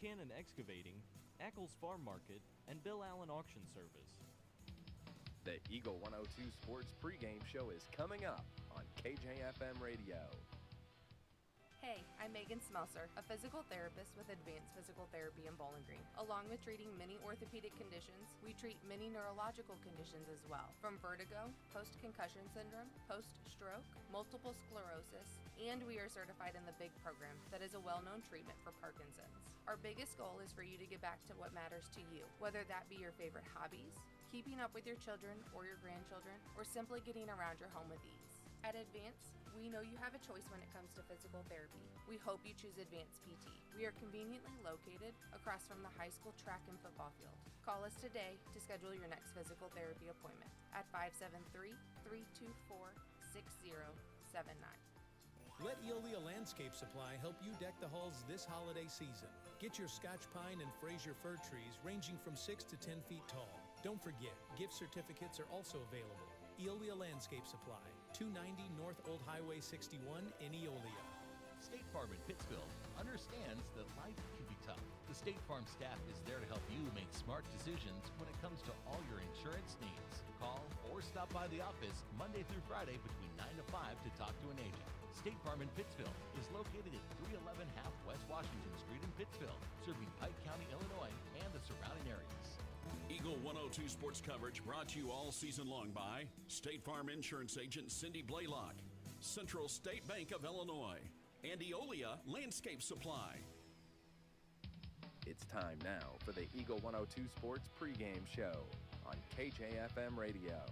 Buchanan Excavating, Ackles Farm Market, and Bill Allen Auction Service. The Eagle 102 Sports pregame show is coming up on KJFM Radio. Hey, I'm Megan Smelser, a physical therapist with Advanced Physical Therapy in Bowling Green. Along with treating many orthopedic conditions, we treat many neurological conditions as well, from vertigo, post-concussion syndrome, post-stroke, multiple sclerosis, and we are certified in the BIG program that is a well-known treatment for Parkinson's. Our biggest goal is for you to get back to what matters to you, whether that be your favorite hobbies, keeping up with your children or your grandchildren, or simply getting around your home with ease. At Advance, we know you have a choice when it comes to physical therapy. We hope you choose Advance PT. We are conveniently located across from the high school track and football field. Call us today to schedule your next physical therapy appointment at 573-324-6079. Let Eolia Landscape Supply help you deck the halls this holiday season. Get your Scotch pine and Fraser fir trees ranging from 6 to 10 feet tall. Don't forget, gift certificates are also available. Eolia Landscape Supply, 290 North Old Highway 61 in Eolia. State Farm in Pittsville understands that life can be tough. The State Farm staff is there to help you make smart decisions when it comes to all your insurance needs. Call or stop by the office Monday through Friday between 9 to 5 to talk to an agent. State Farm in Pittsville is located at 311 Half West Washington Street in Pittsville, serving Pike County, Illinois, and the surrounding areas. Eagle 102 sports coverage brought to you all season long by State Farm Insurance Agent Cindy Blaylock, Central State Bank of Illinois, and Eolia Landscape Supply. It's time now for the Eagle 102 Sports pregame show on KJFM Radio.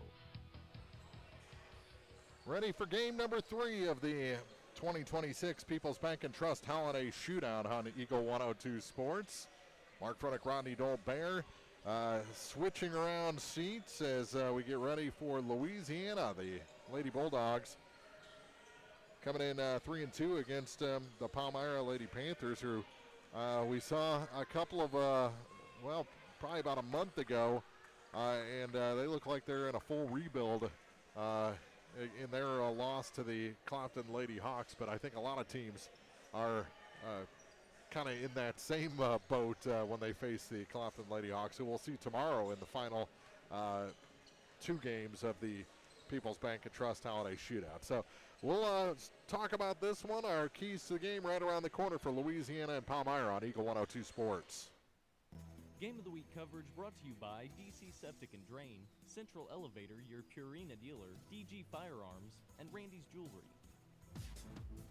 Ready for game number 3 of the 2026 People's Bank and Trust Holiday Shootout on Eagle 102 Sports. Mark Fronick, Rodney Dole-Bear switching around seats as we get ready for Louisiana. The Lady Bulldogs coming in 3-2 against the Palmyra Lady Panthers, who we saw a couple of, probably about a month ago, and they look like they're in a full rebuild in their loss to the Clopton Lady Hawks. But I think a lot of teams are kind of in that same boat when they face the Clopton Lady Hawks, who we'll see tomorrow in the final 2 games of the People's Bank and Trust Holiday Shootout. So we'll talk about this one, our keys to the game right around the corner for Louisiana and Palmyra on Eagle 102 Sports. Game of the Week coverage brought to you by DC Septic and Drain, Central Elevator, your Purina dealer, DG Firearms, and Randy's Jewelry.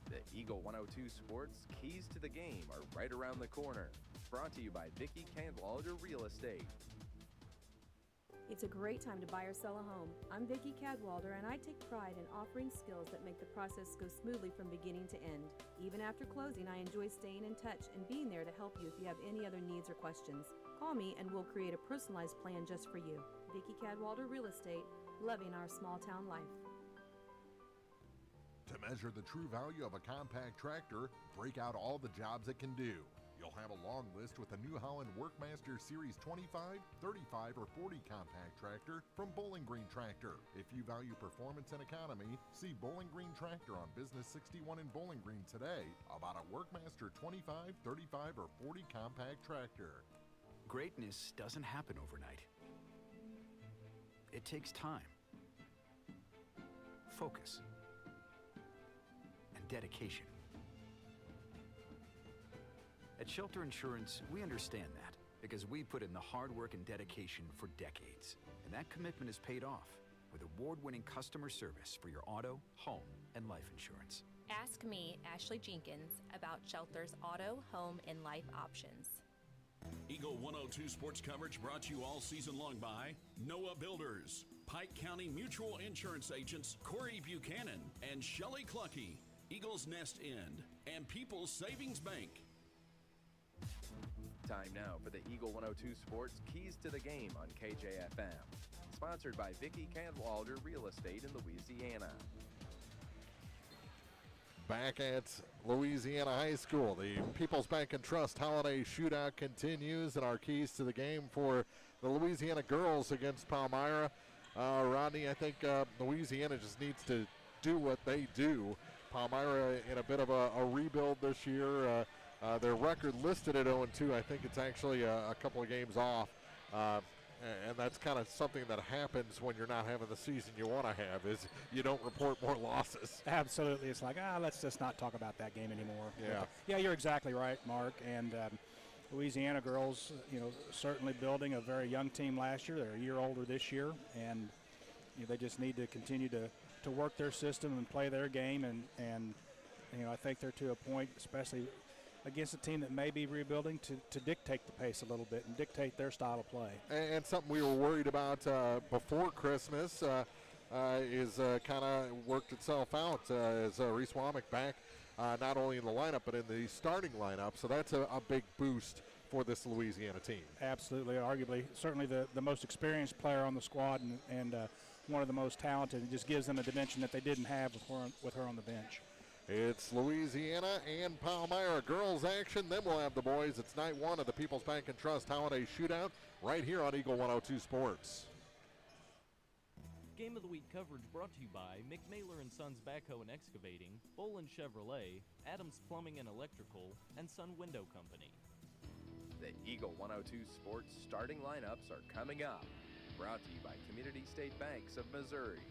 The Eagle 102 Sports keys to the game are right around the corner. Brought to you by Vicki Cadwalder Real Estate. It's a great time to buy or sell a home. I'm Vicki Cadwalder, and I take pride in offering skills that make the process go smoothly from beginning to end. Even after closing, I enjoy staying in touch and being there to help you if you have any other needs or questions. Call me and we'll create a personalized plan just for you. Vicki Cadwalder Real Estate, loving our small town life. To measure the true value of a compact tractor, break out all the jobs it can do. You'll have a long list with the New Holland Workmaster Series 25, 35, or 40 compact tractor from Bowling Green Tractor. If you value performance and economy, see Bowling Green Tractor on Business 61 in Bowling Green today about a Workmaster 25, 35, or 40 compact tractor. Greatness doesn't happen overnight. It takes time, focus, and dedication. At Shelter Insurance, we understand that because we put in the hard work and dedication for decades. And that commitment is paid off with award-winning customer service for your auto, home, and life insurance. Ask me, Ashley Jenkins, about Shelter's auto, home, and life options. Eagle 102 sports coverage brought to you all season long by Noah Builders, Pike County Mutual Insurance Agents Corey Buchanan and Shelley Cluckey, Eagles Nest Inn, and People's Savings Bank. Time now for the Eagle 102 Sports Keys to the Game on KJFM. Sponsored by Vicki Cadwalder Real Estate in Louisiana. Back at Louisiana High School, the People's Bank and Trust Holiday Shootout continues, and our keys to the game for the Louisiana girls against Palmyra. Rodney, I think Louisiana just needs to do what they do. Palmyra in a bit of a rebuild this year. Their record listed at 0-2. I think it's actually a couple of games off. And that's kind of something that happens when you're not having the season you want to have, is you don't report more losses. Absolutely. It's like, let's just not talk about that game anymore. Yeah. Yeah, you're exactly right, Mark. And Louisiana girls, certainly building a very young team last year. They're a year older this year, and they just need to continue to work their system and play their game. And I think they're to a point, especially against a team that may be rebuilding, to dictate the pace a little bit and dictate their style of play. And something we were worried about before Christmas is kind of worked itself out as Reese Womack back not only in the lineup but in the starting lineup. So that's a big boost for this Louisiana team. Absolutely, arguably, certainly the most experienced player on the squad and one of the most talented. It just gives them a dimension that they didn't have with her on the bench. It's Louisiana and Palmyra girls action. Then we'll have the boys. It's night one of the People's Bank and Trust Holiday Shootout right here on Eagle 102 Sports. Game of the Week coverage brought to you by McMailer & Sons Backhoe and Excavating, Bolin Chevrolet, Adams Plumbing and Electrical, and Sun Window Company. The Eagle 102 Sports starting lineups are coming up. Brought to you by Community State Banks of Missouri.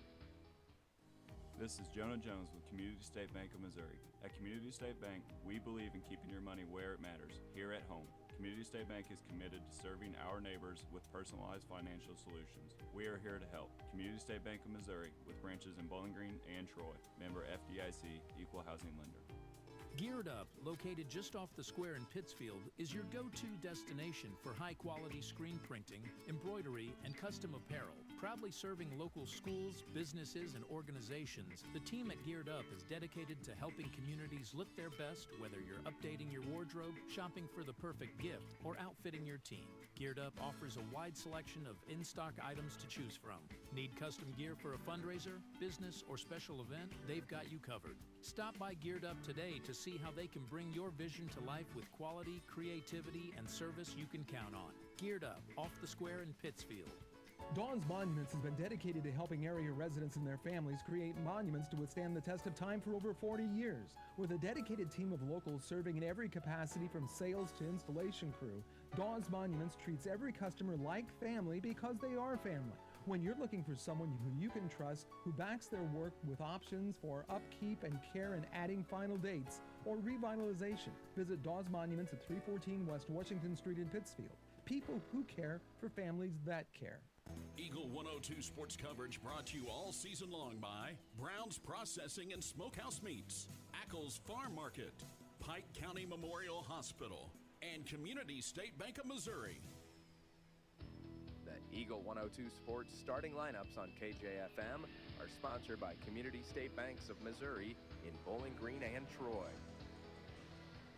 This is Jonah Jones with Community State Bank of Missouri. At Community State Bank, we believe in keeping your money where it matters, here at home. Community State Bank is committed to serving our neighbors with personalized financial solutions. We are here to help. Community State Bank of Missouri, with branches in Bowling Green and Troy. Member FDIC, Equal Housing Lender. Geared Up, located just off the square in Pittsfield, is your go-to destination for high-quality screen printing, embroidery, and custom apparel. Proudly serving local schools, businesses, and organizations, the team at Geared Up is dedicated to helping communities look their best, whether you're updating your wardrobe, shopping for the perfect gift, or outfitting your team. Geared Up offers a wide selection of in-stock items to choose from. Need custom gear for a fundraiser, business, or special event? They've got you covered. Stop by Geared Up today to see how they can bring your vision to life with quality, creativity, and service you can count on. Geared Up, off the square in Pittsfield. Dawn's Monuments has been dedicated to helping area residents and their families create monuments to withstand the test of time for over 40 years. With a dedicated team of locals serving in every capacity from sales to installation crew, Dawn's Monuments treats every customer like family because they are family. When you're looking for someone who you can trust, who backs their work with options for upkeep and care and adding final dates or revitalization, visit Dawn's Monuments at 314 West Washington Street in Pittsfield. People who care for families that care. Eagle 102 sports coverage brought to you all season long by Brown's Processing and Smokehouse Meats, Ackles Farm Market, Pike County Memorial Hospital, and Community State Bank of Missouri. The Eagle 102 Sports starting lineups on KJFM are sponsored by Community State Banks of Missouri in Bowling Green and Troy.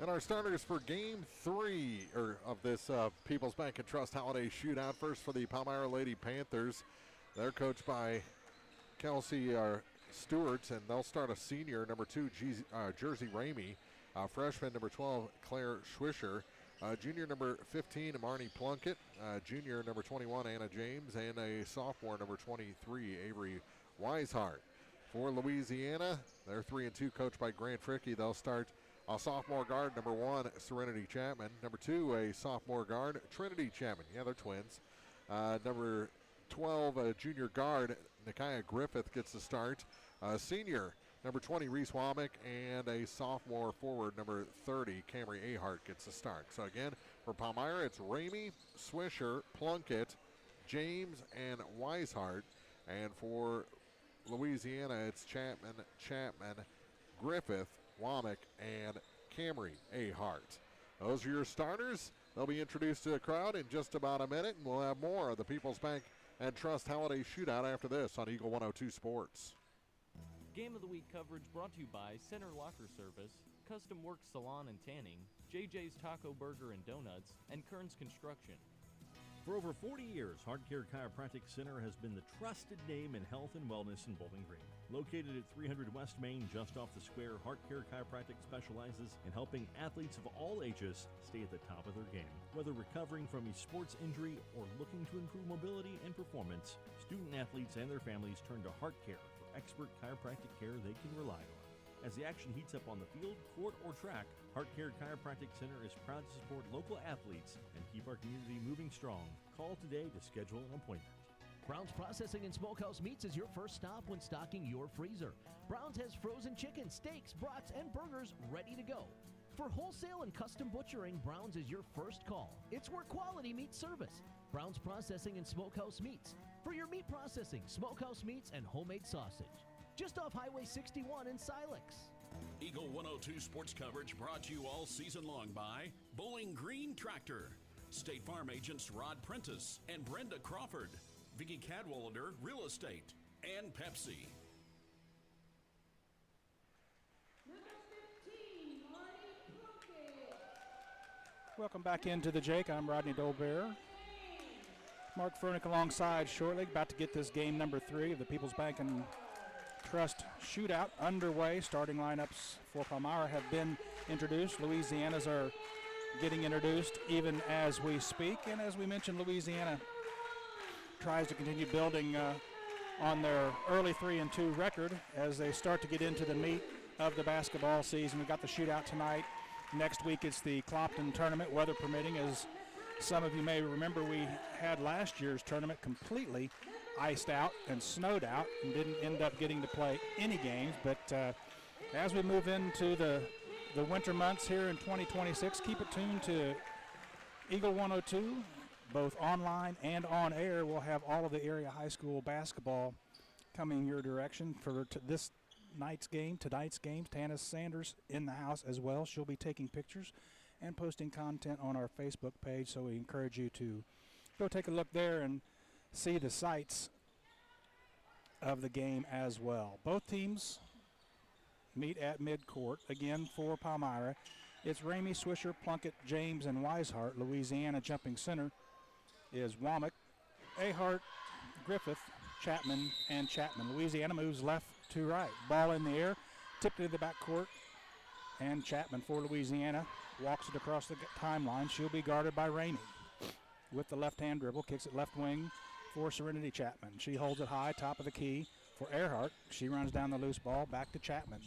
And our starters for Game 3 of this People's Bank and Trust Holiday Shootout. First for the Palmyra Lady Panthers. They're coached by Kelsey Stewart, and they'll start a senior, number 2, Jersey Ramey. Freshman, number 12, Claire Schwisher. Junior, number 15, Marnie Plunkett. Junior, number 21, Anna James. And a sophomore, number 23, Avery Weishart. For Louisiana, they're 3-2, coached by Grant Fricky. They'll start a sophomore guard, number 1, Serenity Chapman. Number 2, a sophomore guard, Trinity Chapman. Yeah, they're twins. Number 12, junior guard, Nikiah Griffith gets the start. Senior, number 20, Reese Womack. And a sophomore forward, number 30, Camry Ahart gets the start. So again, for Palmyra, it's Ramey, Swisher, Plunkett, James, and Weishart. And for Louisiana, it's Chapman, Griffith, Womack, and Camry Ahart. Those are your starters. They'll be introduced to the crowd in just about a minute, and we'll have more of the People's Bank and Trust Holiday Shootout after this on Eagle 102 Sports. Game of the Week coverage brought to you by Center Locker Service, Custom Work Salon and Tanning, JJ's Taco Burger and Donuts, and Kearns Construction. For over 40 years, Heart Care Chiropractic Center has been the trusted name in health and wellness in Bowling Green. Located at 300 West Main, just off the square, Heart Care Chiropractic specializes in helping athletes of all ages stay at the top of their game. Whether recovering from a sports injury or looking to improve mobility and performance, student athletes and their families turn to Heart Care for expert chiropractic care they can rely on. As the action heats up on the field, court, or track, HeartCare Chiropractic Center is proud to support local athletes and keep our community moving strong. Call today to schedule an appointment. Brown's Processing and Smokehouse Meats is your first stop when stocking your freezer. Brown's has frozen chicken, steaks, brats, and burgers ready to go. For wholesale and custom butchering, Brown's is your first call. It's where quality meets service. Brown's Processing and Smokehouse Meats. For your meat processing, smokehouse meats, and homemade sausage. Just off Highway 61 in Silex. Eagle 102 sports coverage brought to you all season long by Bowling Green Tractor, State Farm agents Rod Prentice and Brenda Crawford, Vicki Cadwalader Real Estate, and Pepsi. Welcome back into the Jake. I'm Rodney Dolbear. Mark Furnick alongside shortly, about to get this game number 3 of the People's Bank and Trust Shootout underway. Starting lineups for Palmyra have been introduced. Louisiana's are getting introduced even as we speak. And as we mentioned, Louisiana tries to continue building on their early 3-2 record as they start to get into the meat of the basketball season. We've got the shootout tonight. Next week it's the Clopton tournament, weather permitting. As some of you may remember, we had last year's tournament completely iced out and snowed out and didn't end up getting to play any games. But as we move into the winter months here in 2026, keep it tuned to Eagle 102, both online and on air. We'll have all of the area high school basketball coming your direction for this tonight's game. Tana Sanders in the house as well. She'll be taking pictures and posting content on our Facebook page, so we encourage you to go take a look there and see the sights of the game as well. Both teams meet at midcourt. Again, for Palmyra, it's Ramey, Swisher, Plunkett, James, and Weishart. Louisiana jumping center is Womack, Ahart, Griffith, Chapman, and Chapman. Louisiana moves left to right. Ball in the air, tipped into the backcourt, and Chapman for Louisiana walks it across the timeline. She'll be guarded by Ramey. With the left-hand dribble, kicks it left wing for Serenity Chapman. She holds it high, top of the key for Earhart. She runs down the loose ball, back to Chapman.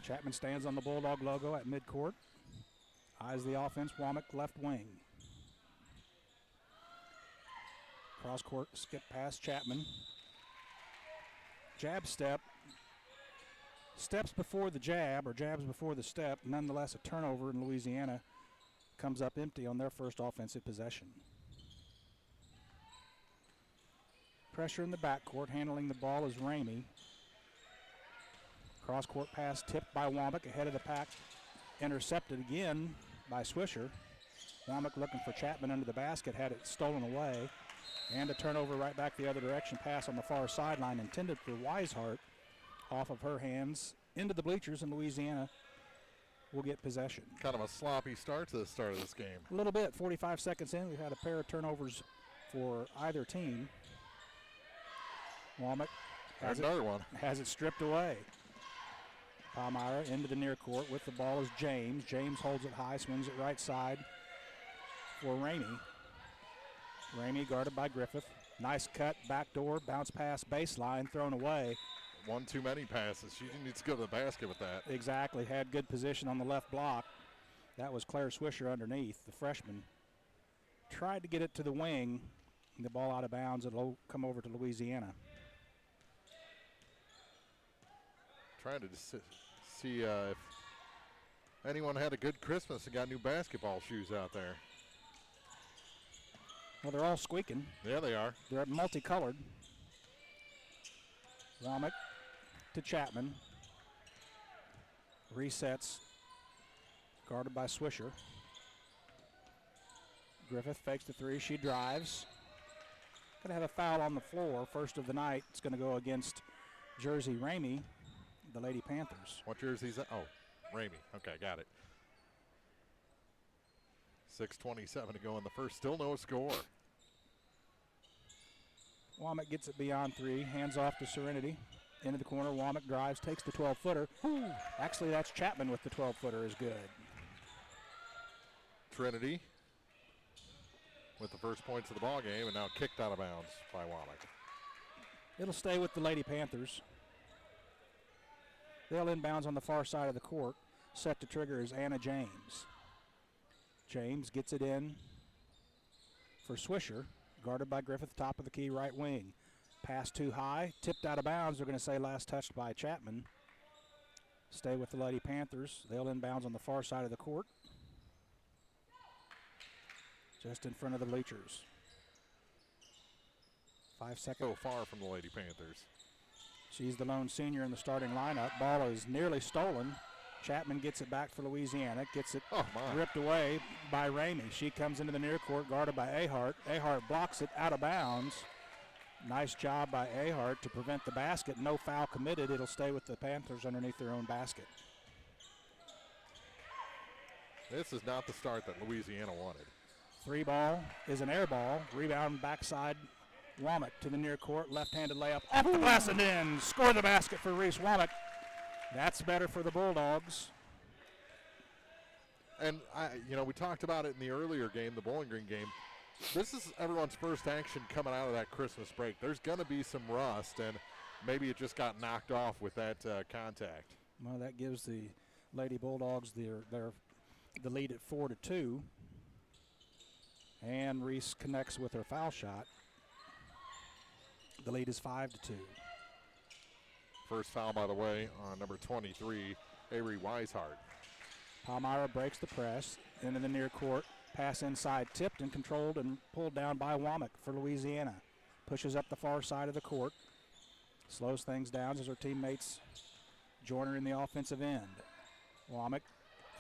Chapman stands on the Bulldog logo at midcourt. Eyes the offense, Womack left wing. Cross court, skip past Chapman. Jab step. Steps before the jab, or jabs before the step. Nonetheless, a turnover, and Louisiana comes up empty on their first offensive possession. Pressure in the backcourt, handling the ball is Ramey. Cross-court pass tipped by Womack, ahead of the pack. Intercepted again by Swisher. Womack looking for Chapman under the basket, had it stolen away. And a turnover right back the other direction. Pass on the far sideline intended for Weishart. Off of her hands into the bleachers, and Louisiana will get possession. Kind of a sloppy start to the start of this game. A little bit. 45 seconds in, we've had a pair of turnovers for either team. Womack has it stripped away. Palmyra into the near court with the ball is James. James holds it high, swings it right side for Ramey. Ramey guarded by Griffith. Nice cut, backdoor, bounce pass, baseline, thrown away. One too many passes. She needs to go to the basket with that. Exactly. Had good position on the left block. That was Claire Swisher underneath, the freshman. Tried to get it to the wing. The ball out of bounds. It'll come over to Louisiana. Trying to see if anyone had a good Christmas and got new basketball shoes out there. Well, they're all squeaking. Yeah, they are. They're multicolored. Womack to Chapman. Resets. Guarded by Swisher. Griffith fakes the three. She drives. Going to have a foul on the floor. First of the night. It's going to go against Jersey Ramey, the Lady Panthers. What jersey is that? Oh, Ramey. Okay, got it. 6:27 to go in the first. Still no score. Womack gets it beyond three. Hands off to Serenity. Into the corner. Womack drives. Takes the 12-footer. Actually, that's Chapman with the 12-footer is good. Trinity with the first points of the ball game, and now kicked out of bounds by Womack. It'll stay with the Lady Panthers. They'll inbounds on the far side of the court. Set to trigger is Anna James. James gets it in for Swisher, guarded by Griffith, top of the key, right wing. Pass too high, tipped out of bounds. They're going to say last touched by Chapman. Stay with the Lady Panthers. They'll inbounds on the far side of the court, just in front of the bleachers. 5 seconds. So far from the Lady Panthers. She's the lone senior in the starting lineup. Ball is nearly stolen. Chapman gets it back for Louisiana. Gets it ripped away by Ramey. She comes into the near court, guarded by Ahart. Ahart blocks it out of bounds. Nice job by Ahart to prevent the basket. No foul committed. It'll stay with the Panthers underneath their own basket. This is not the start that Louisiana wanted. 3 ball is an air ball. Rebound backside. Womack to the near court. Left-handed layup off the glass and in. Score the basket for Reese Womack. That's better for the Bulldogs. And, we talked about it in the earlier game, the Bowling Green game. This is everyone's first action coming out of that Christmas break. There's going to be some rust, and maybe it just got knocked off with that contact. Well, that gives the Lady Bulldogs the lead at 4-2. And Reese connects with her foul shot. The lead is 5-2. First foul, by the way, on number 23, Avery Weishart. Palmyra breaks the press into the near court. Pass inside, tipped and controlled and pulled down by Womack for Louisiana. Pushes up the far side of the court. Slows things down as her teammates join her in the offensive end. Womack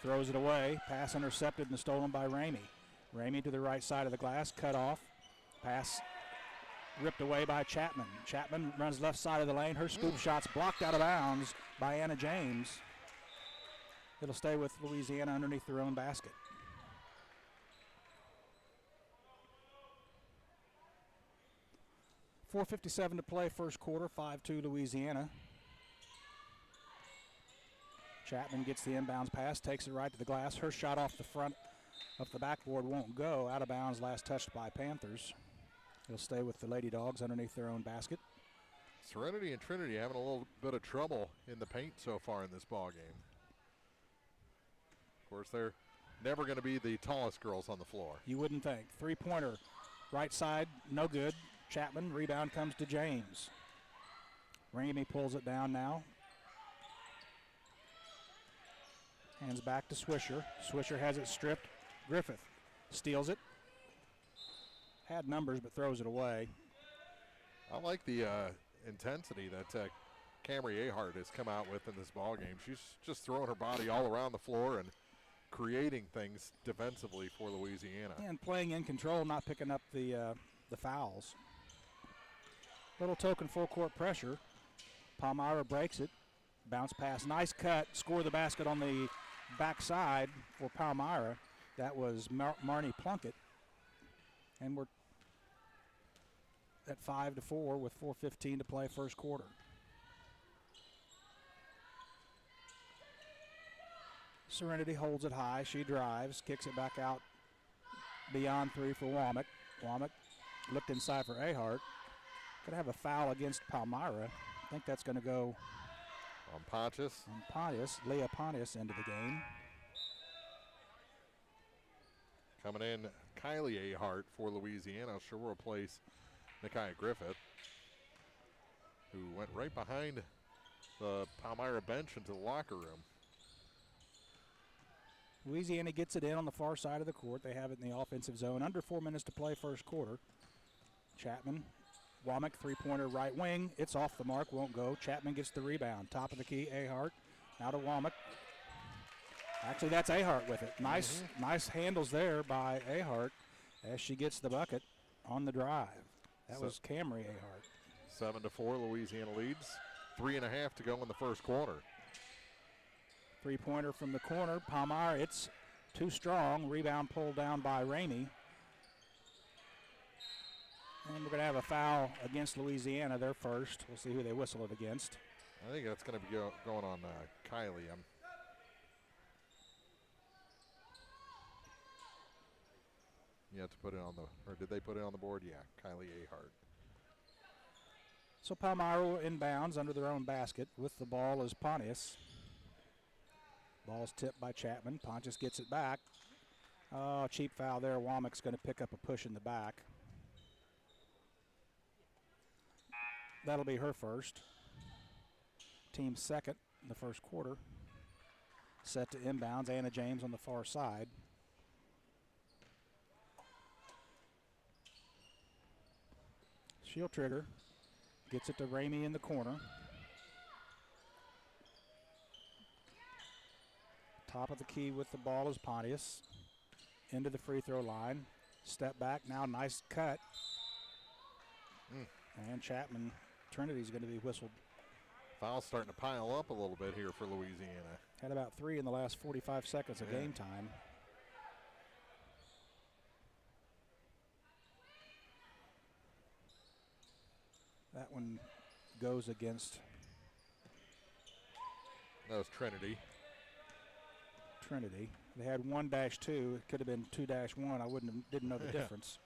throws it away. Pass intercepted and stolen by Ramey. Ramey to the right side of the glass, cut off. Pass ripped away by Chapman. Chapman runs left side of the lane. Her scoop shot's blocked out of bounds by Anna James. It'll stay with Louisiana underneath their own basket. .4:57 to play, first quarter, 5-2 Louisiana. Chapman gets the inbounds pass, takes it right to the glass. Her shot off the front of the backboard won't go. Out of bounds, last touched by Panthers. They'll stay with the Lady Dogs underneath their own basket. Serenity and Trinity having a little bit of trouble in the paint so far in this ball game. Of course, they're never going to be the tallest girls on the floor. You wouldn't think. Three-pointer, right side, no good. Chapman, rebound comes to James. Ramey pulls it down now. Hands back to Swisher. Swisher has it stripped. Griffith steals it. Had numbers but throws it away. I like the intensity that Camry Ahart has come out with in this ball game. She's just throwing her body all around the floor and creating things defensively for Louisiana. And playing in control, not picking up the fouls. Little token full court pressure. Palmyra breaks it. Bounce pass, nice cut. Score the basket on the backside for Palmyra. That was Marnie Plunkett. And we're at 5-4 with 4:15 to play, first quarter. Serenity holds it high. She drives, kicks it back out beyond 3 for Womack. Womack looked inside for Ahart. Going to have a foul against Palmyra. I think that's going to go on Pontius. On Pontius, Leah Pontius into the game. Coming in, Kylie Ahart for Louisiana. She'll replace Nakia Griffith, who went right behind the Palmyra bench into the locker room. Louisiana gets it in on the far side of the court. They have it in the offensive zone. Under 4 minutes to play, first quarter. Chapman, Womack, three-pointer right wing. It's off the mark, won't go. Chapman gets the rebound. Top of the key, Ahart. Now to Womack. Actually, that's Ahart with it. Nice handles there by Ahart as she gets the bucket on the drive. That was Camry Ahart. 7-4, Louisiana leads. 3.5 to go in the first quarter. Three-pointer from the corner. Palmyra, it's too strong. Rebound pulled down by Ramey. And we're going to have a foul against Louisiana, their first. We'll see who they whistle it against. I think that's going to be going on Kylie. You have to put it on or did they put it on the board? Yeah, Kylie Ahart. So Palmyra inbounds under their own basket. With the ball is Pontius. Ball's tipped by Chapman. Pontius gets it back. Oh, cheap foul there. Womack's going to pick up a push in the back. That'll be her first. Team second in the first quarter. Set to inbounds. Anna James on the far side. She'll trigger. Gets it to Ramey in the corner. Top of the key with the ball is Pontius. Into the free throw line. Step back now, nice cut. And Chapman, Trinity's going to be whistled. Foul's starting to pile up a little bit here for Louisiana. Had about 3 in the last 45 seconds of game time. That one goes against. That was Trinity. They had 1-2. It could have been 2-1. I didn't know the difference.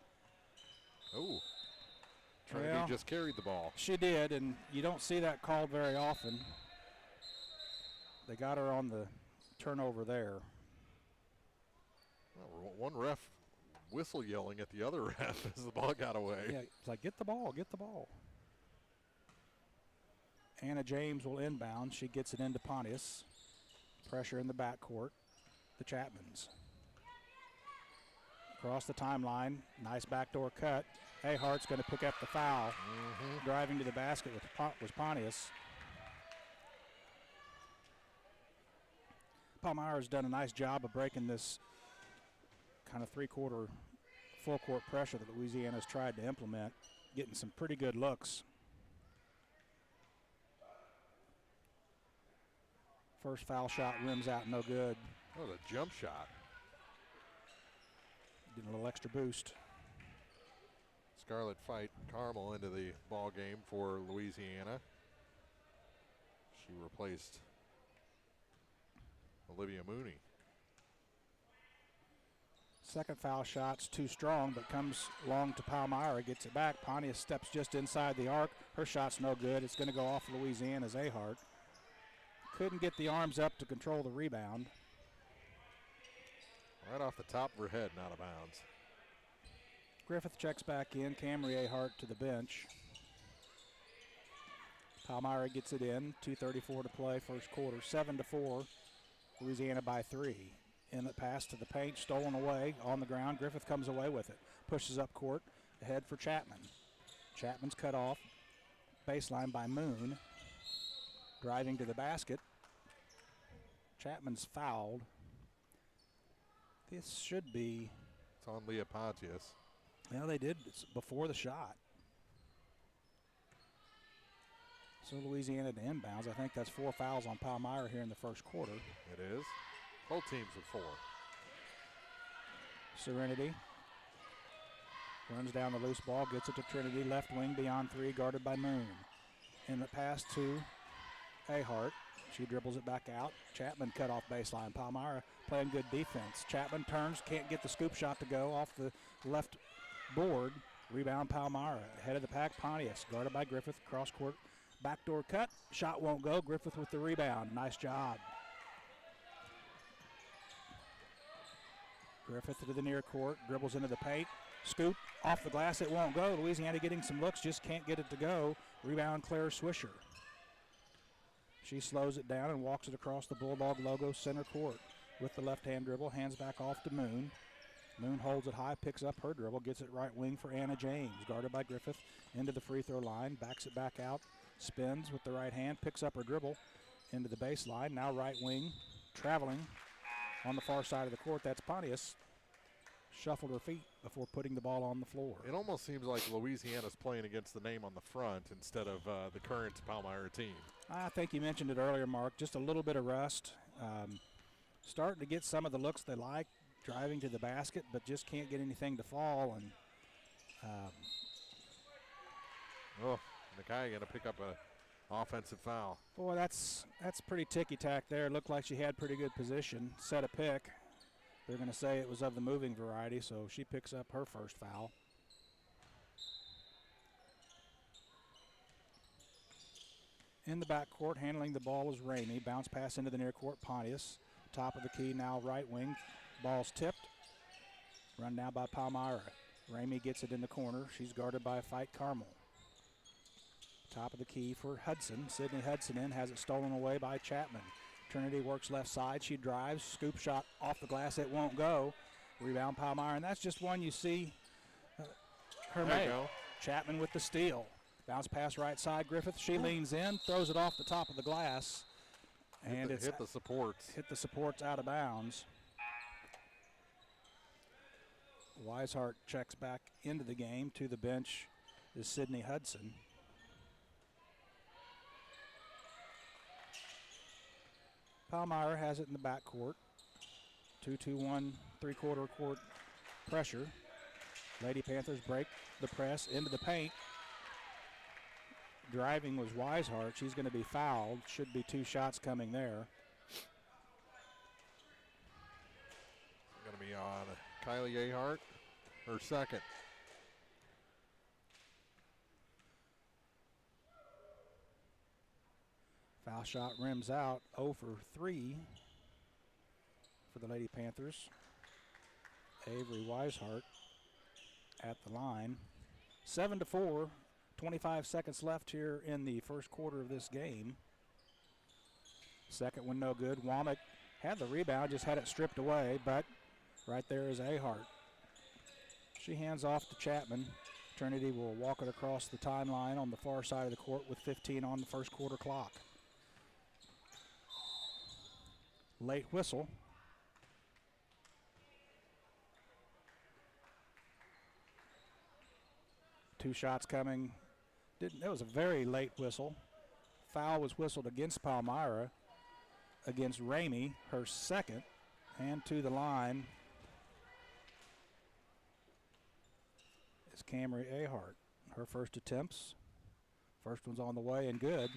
Oh. Trinity just carried the ball. She did, and you don't see that called very often. They got her on the turnover there. Well, one ref whistle yelling at the other ref as the ball got away. Yeah, it's like, get the ball, get the ball. Anna James will inbound. She gets it into Pontius. Pressure in the backcourt. The Chapmans. Across the timeline. Nice backdoor cut. Hart's going to pick up the foul. Driving to the basket was Pontius. Palmyra's done a nice job of breaking this kind of three-quarter full court pressure that Louisiana's tried to implement, getting some pretty good looks. First foul shot rims out, no good. Oh, the jump shot. Getting a little extra boost. Scarlett Fight Carmel into the ball game for Louisiana. She replaced Olivia Mooney. Second foul shot's too strong, but comes long to Palmyra, gets it back. Pontius steps just inside the arc. Her shot's no good. It's going to go off Louisiana's Ahart. Couldn't get the arms up to control the rebound. Right off the top of her head and out of bounds. Griffith checks back in. Camry Ahart to the bench. Palmyra gets it in. 2:34 to play, first quarter. 7-4. Louisiana by 3. Inlet pass to the paint, stolen away on the ground. Griffith comes away with it. Pushes up court, ahead for Chapman. Chapman's cut off. Baseline by Moon. Driving to the basket. Chapman's fouled. This should be. It's on Leah Pontius. Yeah, they did. It's before the shot. So Louisiana to inbounds. I think that's 4 fouls on Palmyra here in the first quarter. It is. Both teams with 4. Serenity runs down the loose ball, gets it to Trinity. Left wing beyond 3, guarded by Moon. In the pass to Ahart. She dribbles it back out. Chapman cut off baseline. Palmyra playing good defense. Chapman turns, can't get the scoop shot to go off the left board. Rebound Palmyra. Head of the pack, Pontius. Guarded by Griffith. Cross court. Backdoor cut. Shot won't go. Griffith with the rebound. Nice job. Griffith to the near court. Dribbles into the paint. Scoop off the glass. It won't go. Louisiana getting some looks. Just can't get it to go. Rebound Claire Swisher. She slows it down and walks it across the Bulldog logo center court. With the left-hand dribble, hands back off to Moon. Moon holds it high, picks up her dribble, gets it right wing for Anna James. Guarded by Griffith, into the free throw line, backs it back out, spins with the right hand, picks up her dribble into the baseline. Now right wing, traveling on the far side of the court. That's Pontius. Shuffled her feet before putting the ball on the floor. It almost seems like Louisiana's playing against the name on the front instead of the current Palmyra team. I think you mentioned it earlier, Mark, just a little bit of rust. Starting to get some of the looks they like, driving to the basket, but just can't get anything to fall. And Nakai going to pick up an offensive foul. Boy, that's pretty ticky-tack there. Looked like she had pretty good position. Set a pick. They're going to say it was of the moving variety, so she picks up her first foul. In the backcourt, handling the ball was Ramey. Bounce pass into the near court, Pontius. top of the key, now right wing. Ball's tipped. Run now by Palmyra. Ramey gets it in the corner. She's guarded by Fight Carmel. Top of the key for Hudson. Sydney Hudson has it stolen away by Chapman. Trinity works left side. She drives. Scoop shot off the glass. It won't go. Rebound Palmyra, and that's just one you see her make. Chapman with the steal. Bounce pass right side. Griffith. She leans in, throws it off the top of the glass. And it's hit the supports. Hit the supports out of bounds. Weishart checks back into the game. To the bench is Sydney Hudson. Palmyra has it in the backcourt. 2-2-1 three-quarter court pressure. Lady Panthers break the press into the paint. Driving was Weishart. She's going to be fouled. Should be 2 shots coming there. Going to be on Kylie Ahart, her second. Foul shot rims out, 0 for 3 for the Lady Panthers. Avery Weishart at the line. 7-4, 25 seconds left here in the first quarter of this game. Second one no good. Womack had the rebound, just had it stripped away, but right there is Ahart. She hands off to Chapman. Trinity will walk it across the timeline on the far side of the court with 15 on the first quarter clock. Late whistle. Two shots coming. It was a very late whistle. Foul was whistled against Palmyra, against Ramey, her second, and to the line is Camry Ahart. Her first attempts. First one's on the way and good.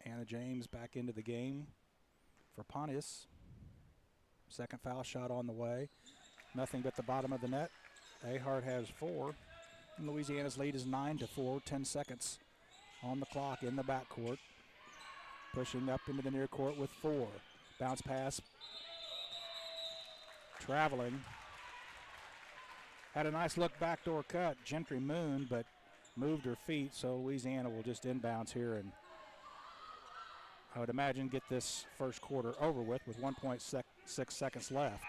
Anna James back into the game for Pontius. Second foul shot on the way. Nothing but the bottom of the net. Ahart has 4. And Louisiana's lead is 9-4. 10 seconds on the clock in the backcourt. Pushing up into the near court with 4. Bounce pass. Traveling. Had a nice look backdoor cut. Gentry Moon, but moved her feet, so Louisiana will just inbounds here, and I would imagine get this first quarter over with 1.6 seconds left.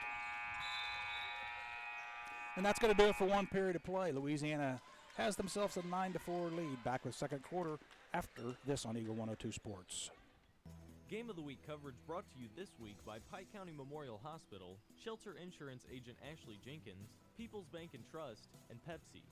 And that's going to do it for one period of play. Louisiana has themselves a 9-4 lead. Back with second quarter after this on Eagle 102 Sports. Game of the Week coverage brought to you this week by Pike County Memorial Hospital, Shelter Insurance Agent Ashley Jenkins, People's Bank and Trust, and Pepsi.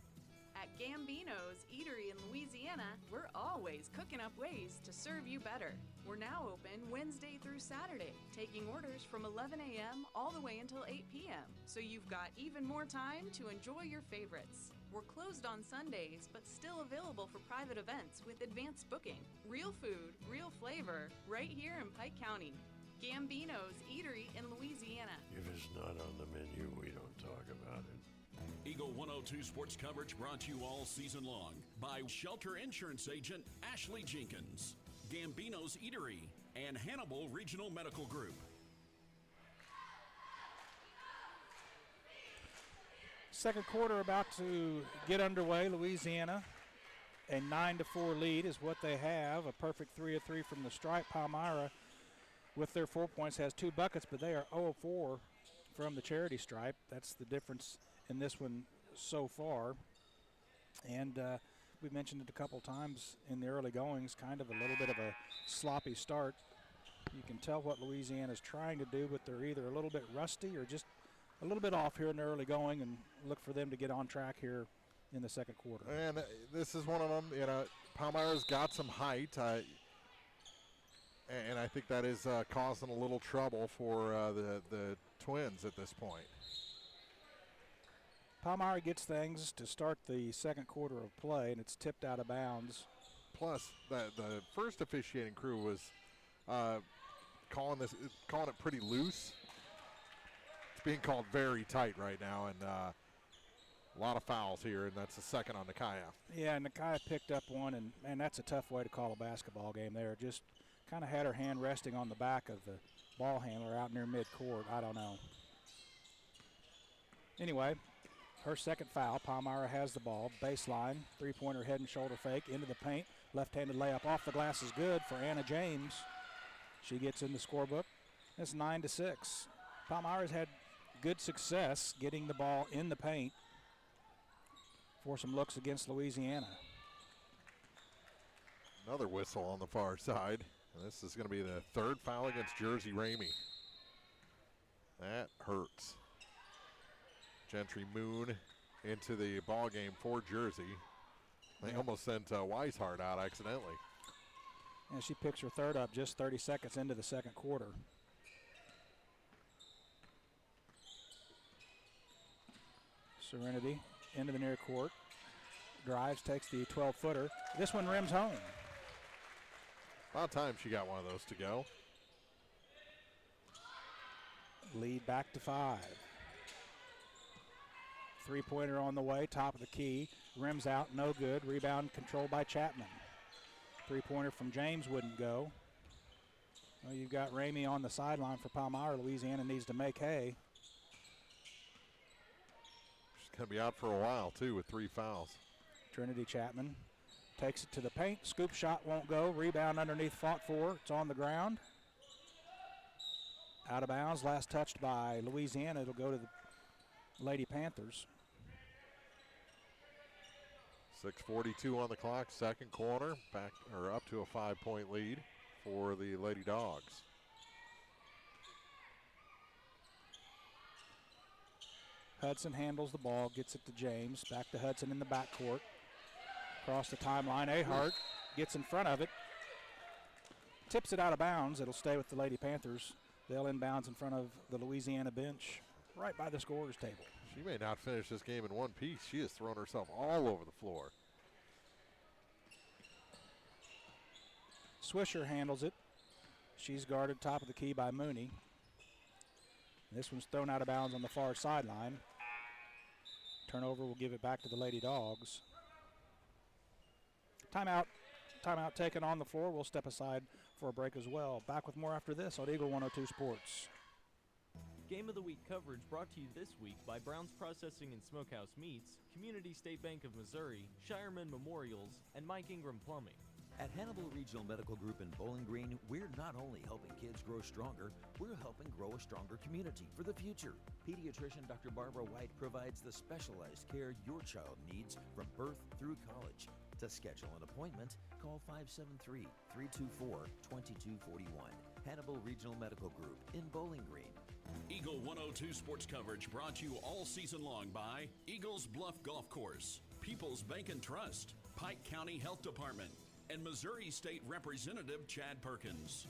At Gambino's Eatery in Louisiana, we're always cooking up ways to serve you better. We're now open Wednesday through Saturday, taking orders from 11 a.m. all the way until 8 p.m. So you've got even more time to enjoy your favorites. We're closed on Sundays, but still available for private events with advanced booking. Real food, real flavor, right here in Pike County. Gambino's Eatery in Louisiana. If it's not on the menu, we don't talk about it. Eagle 102 Sports coverage brought to you all season long by Shelter Insurance Agent Ashley Jenkins, Gambino's Eatery, and Hannibal Regional Medical Group. Second quarter about to get underway. Louisiana, a 9-4 lead is what they have. A perfect 3 of 3 from the stripe. Palmyra, with their 4 points, has 2 buckets, but they are 0 of 4 from the charity stripe. That's the difference in this one so far. And we mentioned it a couple times in the early goings, kind of a little bit of a sloppy start. You can tell what Louisiana's trying to do, but they're either a little bit rusty or just a little bit off here in the early going, and look for them to get on track here in the second quarter. And this is one of them, you know, Palmyra's got some height, and I think that is causing a little trouble for the Twins at this point. Palmyra gets things to start the second quarter of play, and it's tipped out of bounds. Plus, the first officiating crew was calling it pretty loose. It's being called very tight right now, and A lot of fouls here, and that's the second on Nakaya. Yeah, Nakaya picked up one, and man, that's a tough way to call a basketball game there. Just kind of had her hand resting on the back of the ball handler out near midcourt. I don't know. Anyway, her second foul. Palmyra has the ball. Baseline, three-pointer head and shoulder fake into the paint. Left-handed layup off the glass is good for Anna James. She gets in the scorebook. It's 9-6. Palmyra's had good success getting the ball in the paint for some looks against Louisiana. Another whistle on the far side. And this is going to be the third foul against Jersey Ramey. That hurts. Gentry Moon into the ball game for Jersey. They almost sent Weishart out accidentally. And she picks her third up just 30 seconds into the second quarter. Serenity into the near court. Drives, takes the 12-footer. This one rims home. About time she got one of those to go. Lead back to 5. Three-pointer on the way, top of the key. Rims out, no good. Rebound controlled by Chapman. Three-pointer from James wouldn't go. Well, you've got Ramey on the sideline for Palmyra. Louisiana needs to make hay. She's going to be out for a while, too, with 3 fouls. Trinity Chapman takes it to the paint. Scoop shot won't go. Rebound underneath, fought for. It's on the ground. Out of bounds. Last touched by Louisiana. It'll go to the Lady Panthers. 6:42 on the clock, second quarter. Back or up to a 5-point lead for the Lady Dogs. Hudson handles the ball, gets it to James. Back to Hudson in the backcourt. Across the timeline, Ahart gets in front of it. Tips it out of bounds. It'll stay with the Lady Panthers. They'll inbounds in front of the Louisiana bench, right by the scorer's table. She may not finish this game in one piece. She has thrown herself all over the floor. Swisher handles it. She's guarded top of the key by Mooney. This one's thrown out of bounds on the far sideline. Turnover will give it back to the Lady Dogs. Timeout. Timeout taken on the floor. We'll step aside for a break as well. Back with more after this on Eagle 102 Sports. Game of the Week coverage brought to you this week by Brown's Processing and Smokehouse Meats, Community State Bank of Missouri, Shireman Memorials, and Mike Ingram Plumbing. At Hannibal Regional Medical Group in Bowling Green, we're not only helping kids grow stronger, we're helping grow a stronger community for the future. Pediatrician Dr. Barbara White provides the specialized care your child needs from birth through college. To schedule an appointment, call 573-324-2241. Hannibal Regional Medical Group in Bowling Green. Eagle 102 sports coverage brought to you all season long by Eagles Bluff Golf Course, People's Bank and Trust, Pike County Health Department, and Missouri State Representative Chad Perkins.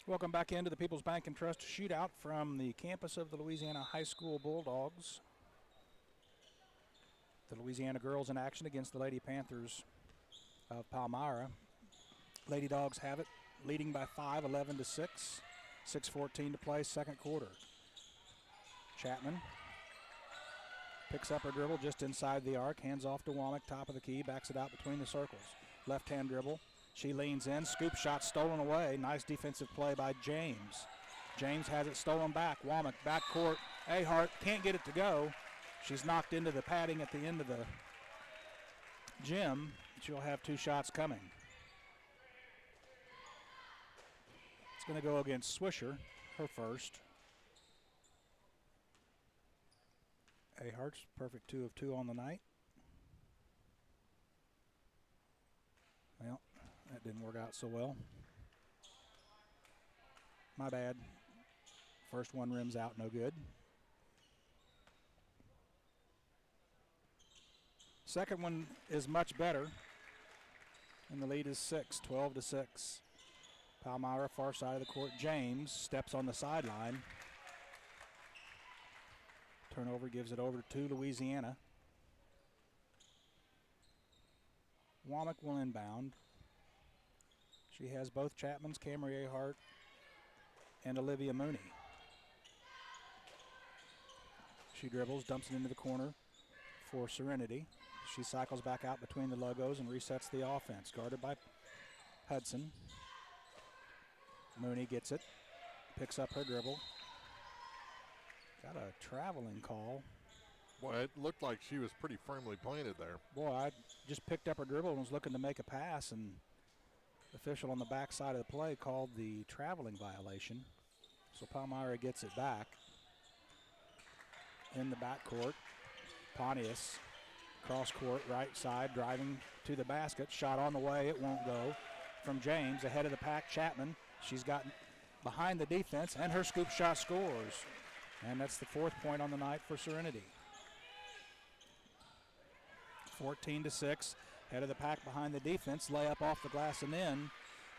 Welcome back into the People's Bank and Trust Shootout from the campus of the Louisiana High School Bulldogs. The Louisiana girls in action against the Lady Panthers of Palmyra. Lady Dogs have it, leading by 5, 11-6. 6:14 to play, second quarter. Chapman picks up her dribble just inside the arc, hands off to Womack, top of the key, backs it out between the circles. Left-hand dribble, she leans in, scoop shot stolen away. Nice defensive play by James. James has it stolen back. Womack, backcourt, Ahart can't get it to go. She's knocked into the padding at the end of the gym. She'll have 2 shots coming. It's going to go against Swisher, her first. Ahart's perfect 2 of 2 on the night. Well, that didn't work out so well. My bad. First one rims out, no good. Second one is much better, and the lead is 6, 12-6. Palmyra, far side of the court. James steps on the sideline. Turnover gives it over to Louisiana. Womack will inbound. She has both Chapmans, Camry Ahart, and Olivia Mooney. She dribbles, dumps it into the corner for Serenity. She cycles back out between the logos and resets the offense. Guarded by Hudson. Mooney gets it, picks up her dribble. Got a traveling call. Boy, it looked like she was pretty firmly planted there. Boy, I just picked up her dribble and was looking to make a pass, and the official on the back side of the play called the traveling violation. So Palmyra gets it back. In the backcourt, Pontius, cross court, right side, driving to the basket. Shot on the way, it won't go. From James, ahead of the pack, Chapman. She's got behind the defense, and her scoop shot scores. And that's the 4th point on the night for Serenity. 14-6, head of the pack behind the defense, layup off the glass and in.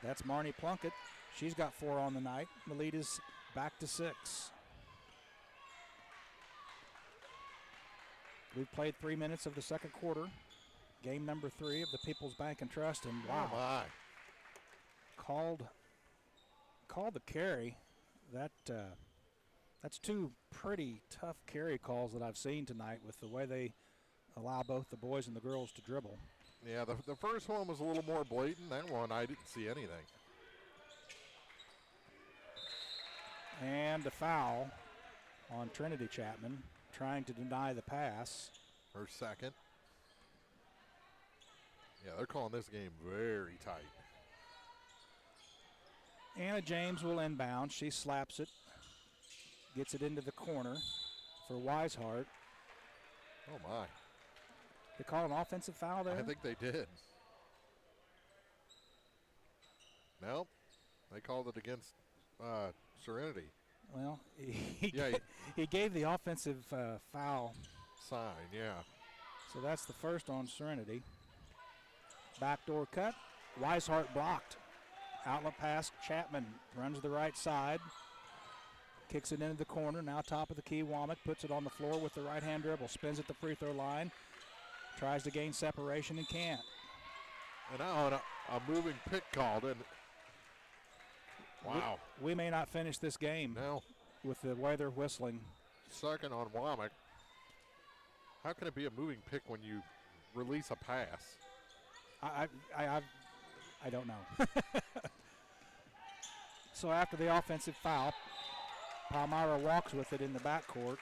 That's Marnie Plunkett. She's got 4 on the night. The lead is back to 6. We've played 3 minutes of the second quarter. Game number 3 of the People's Bank and Trust, and wow. Oh my. Called the carry. That's 2 pretty tough carry calls that I've seen tonight with the way they allow both the boys and the girls to dribble. Yeah, the first one was a little more blatant. That one, I didn't see anything. And a foul on Trinity Chapman, trying to deny the pass. Her second. Yeah, they're calling this game very tight. Anna James will inbound. She slaps it, gets it into the corner for Weishart. Oh, my. They call an offensive foul there? I think they did. Nope. They called it against Serenity. Well, he gave the offensive foul sign, yeah. So that's the first on Serenity. Backdoor cut. Weishart blocked. Outlet pass. Chapman runs the right side. Kicks it into the corner. Now top of the key. Womack puts it on the floor with the right-hand dribble. Spins at the free throw line. Tries to gain separation and can't. And now a moving pick called. And wow. We may not finish this game with the way they're whistling. Second on Womack. How can it be a moving pick when you release a pass? I don't know. So after the offensive foul, Palmyra walks with it in the backcourt.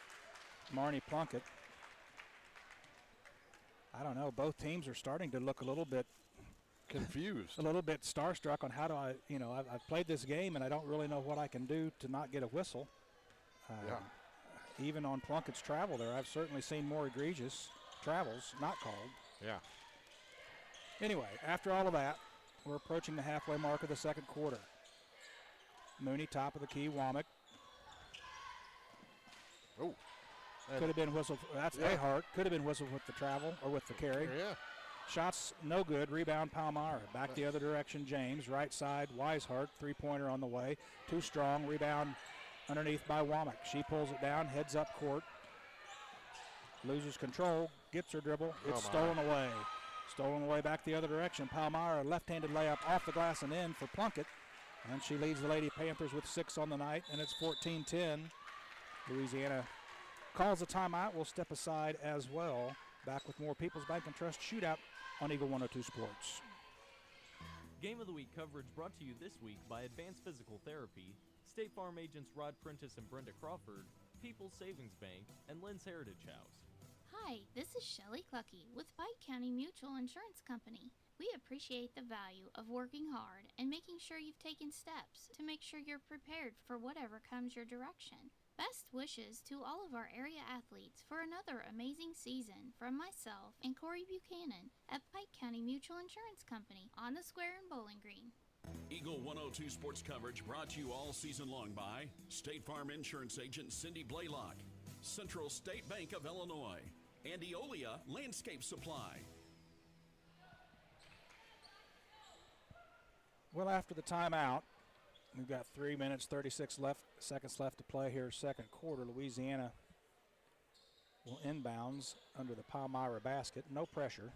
Marnie Plunkett. I don't know. Both teams are starting to look a little bit confused, a little bit starstruck on how do I, I've played this game and I don't really know what I can do to not get a whistle. Even on Plunkett's travel there, I've certainly seen more egregious travels not called. Yeah. Anyway, after all of that, we're approaching the halfway mark of the second quarter. Mooney, top of the key, Womack. Oh. Could have been whistled. That's Ahart. Could have been whistled with the travel or with the carry. Yeah. Shots no good. Rebound Palmyra. Back the other direction. James. Right side. Weishart. 3-pointer on the way. Too strong. Rebound underneath by Womack. She pulls it down. Heads up court. Loses control. Gets her dribble. It's stolen away. Stolen away back the other direction. Palmyra left-handed layup off the glass and in for Plunkett. And she leads the Lady Panthers with 6 on the night. And it's 14-10. Louisiana calls a timeout. We'll step aside as well. Back with more People's Bank and Trust Shootout on Eagle 102 Sports. Game of the Week coverage brought to you this week by Advanced Physical Therapy, State Farm agents Rod Prentice and Brenda Crawford, People's Savings Bank, and Lynn's Heritage House. Hi, this is Shelley Clucky with Pike County Mutual Insurance Company. We appreciate the value of working hard and making sure you've taken steps to make sure you're prepared for whatever comes your direction. Best wishes to all of our area athletes for another amazing season from myself and Corey Buchanan at Pike County Mutual Insurance Company on the Square in Bowling Green. Eagle 102 sports coverage brought to you all season long by State Farm Insurance Agent Cindy Blaylock, Central State Bank of Illinois, and Eolia Landscape Supply. Well, after the timeout, we've got 3 minutes, 36 seconds left to play here, second quarter. Louisiana will inbounds under the Palmyra basket. No pressure.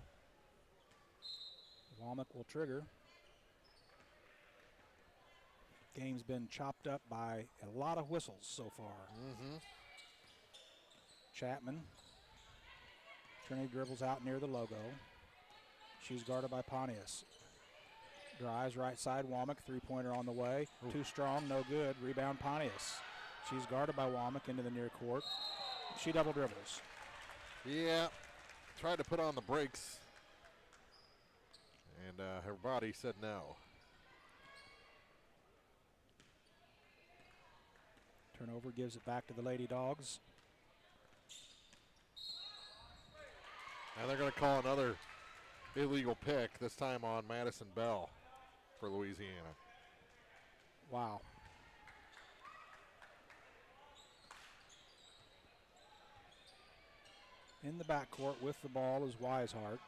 Womack will trigger. Game's been chopped up by a lot of whistles so far. Chapman. Trinity dribbles out near the logo. She's guarded by Pontius. Drives right side, Womack, three-pointer on the way. Ooh. Too strong, no good. Rebound, Pontius. She's guarded by Womack into the near court. She double dribbles. Yeah, tried to put on the brakes, and her body said no. Turnover gives it back to the Lady Dogs. And they're going to call another illegal pick, this time on Madison Bell for Louisiana. Wow. In the backcourt with the ball is Weishart.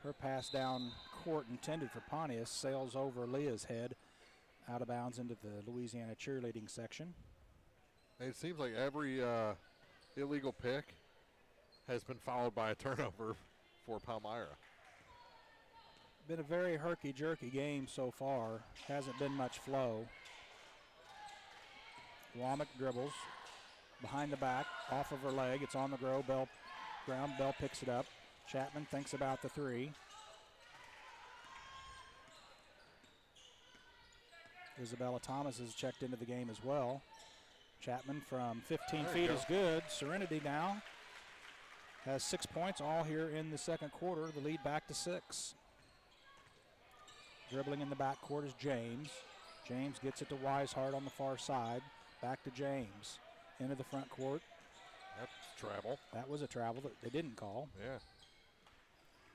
Her pass down court intended for Pontius sails over Leah's head, out of bounds into the Louisiana cheerleading section. It seems like every illegal pick has been followed by a turnover for Palmyra. Been a very herky-jerky game so far. Hasn't been much flow. Womack dribbles. Behind the back, off of her leg. It's on the ground. Bell picks it up. Chapman thinks about the three. Isabella Thomas has checked into the game as well. Chapman from 15 feet is good. Serenity now has 6 points, all here in the second quarter. The lead back to 6. Dribbling in the backcourt is James. James gets it to Weishart on the far side. Back to James. Into the front court. That's travel. That was a travel that they didn't call. Yeah.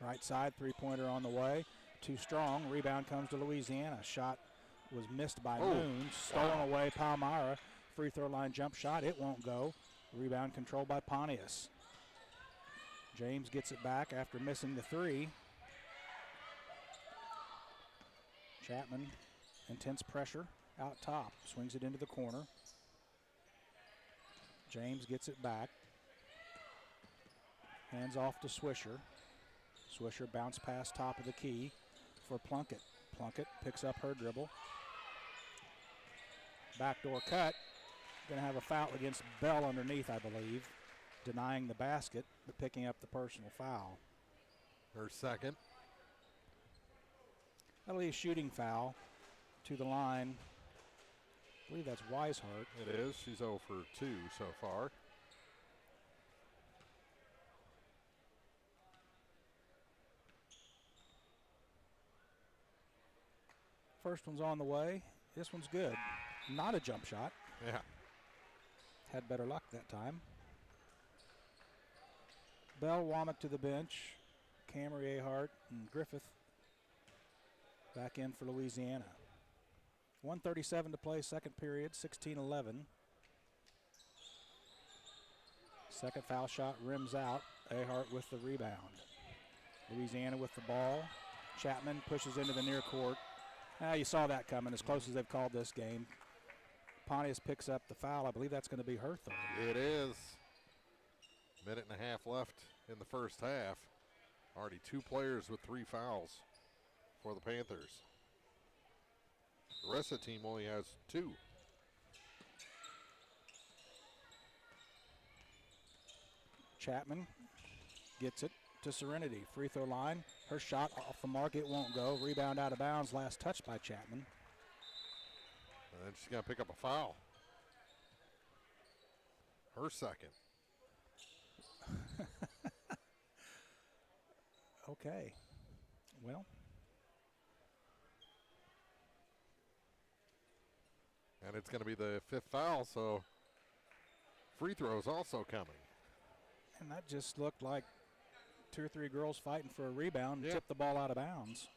Right side, three-pointer on the way. Too strong. Rebound comes to Louisiana. Shot was missed by Moon. Stolen away, Palmyra. Free throw line jump shot. It won't go. Rebound controlled by Pontius. James gets it back after missing the three. Chapman, intense pressure out top. Swings it into the corner. James gets it back. Hands off to Swisher. Swisher bounce pass top of the key for Plunkett. Plunkett picks up her dribble. Backdoor cut. Going to have a foul against Bell underneath, I believe. Denying the basket, but picking up the personal foul. Her second. That'll be a shooting foul to the line. I believe that's Weishart. It is. She's 0 for 2 so far. First one's on the way. This one's good. Not a jump shot. Yeah. Had better luck that time. Bell, Womack to the bench. Camry, Ahart, and Griffith back in for Louisiana. 1:37 to play, second period, 16-11. Second foul shot rims out. Ahart with the rebound. Louisiana with the ball. Chapman pushes into the near court. You saw that coming, as close as they've called this game. Pontius picks up the foul. I believe that's going to be her third. It is. Minute and a half left in the first half. Already 2 players with 3 fouls for the Panthers. The rest of the team only has 2. Chapman gets it to Serenity. Free throw line. Her shot off the mark. It won't go. Rebound out of bounds. Last touch by Chapman. And then she's going to pick up a foul. Her second. Okay. Well. And it's going to be the 5th foul, so free throws also coming. And that just looked like 2 or 3 girls fighting for a rebound and tipped the ball out of bounds.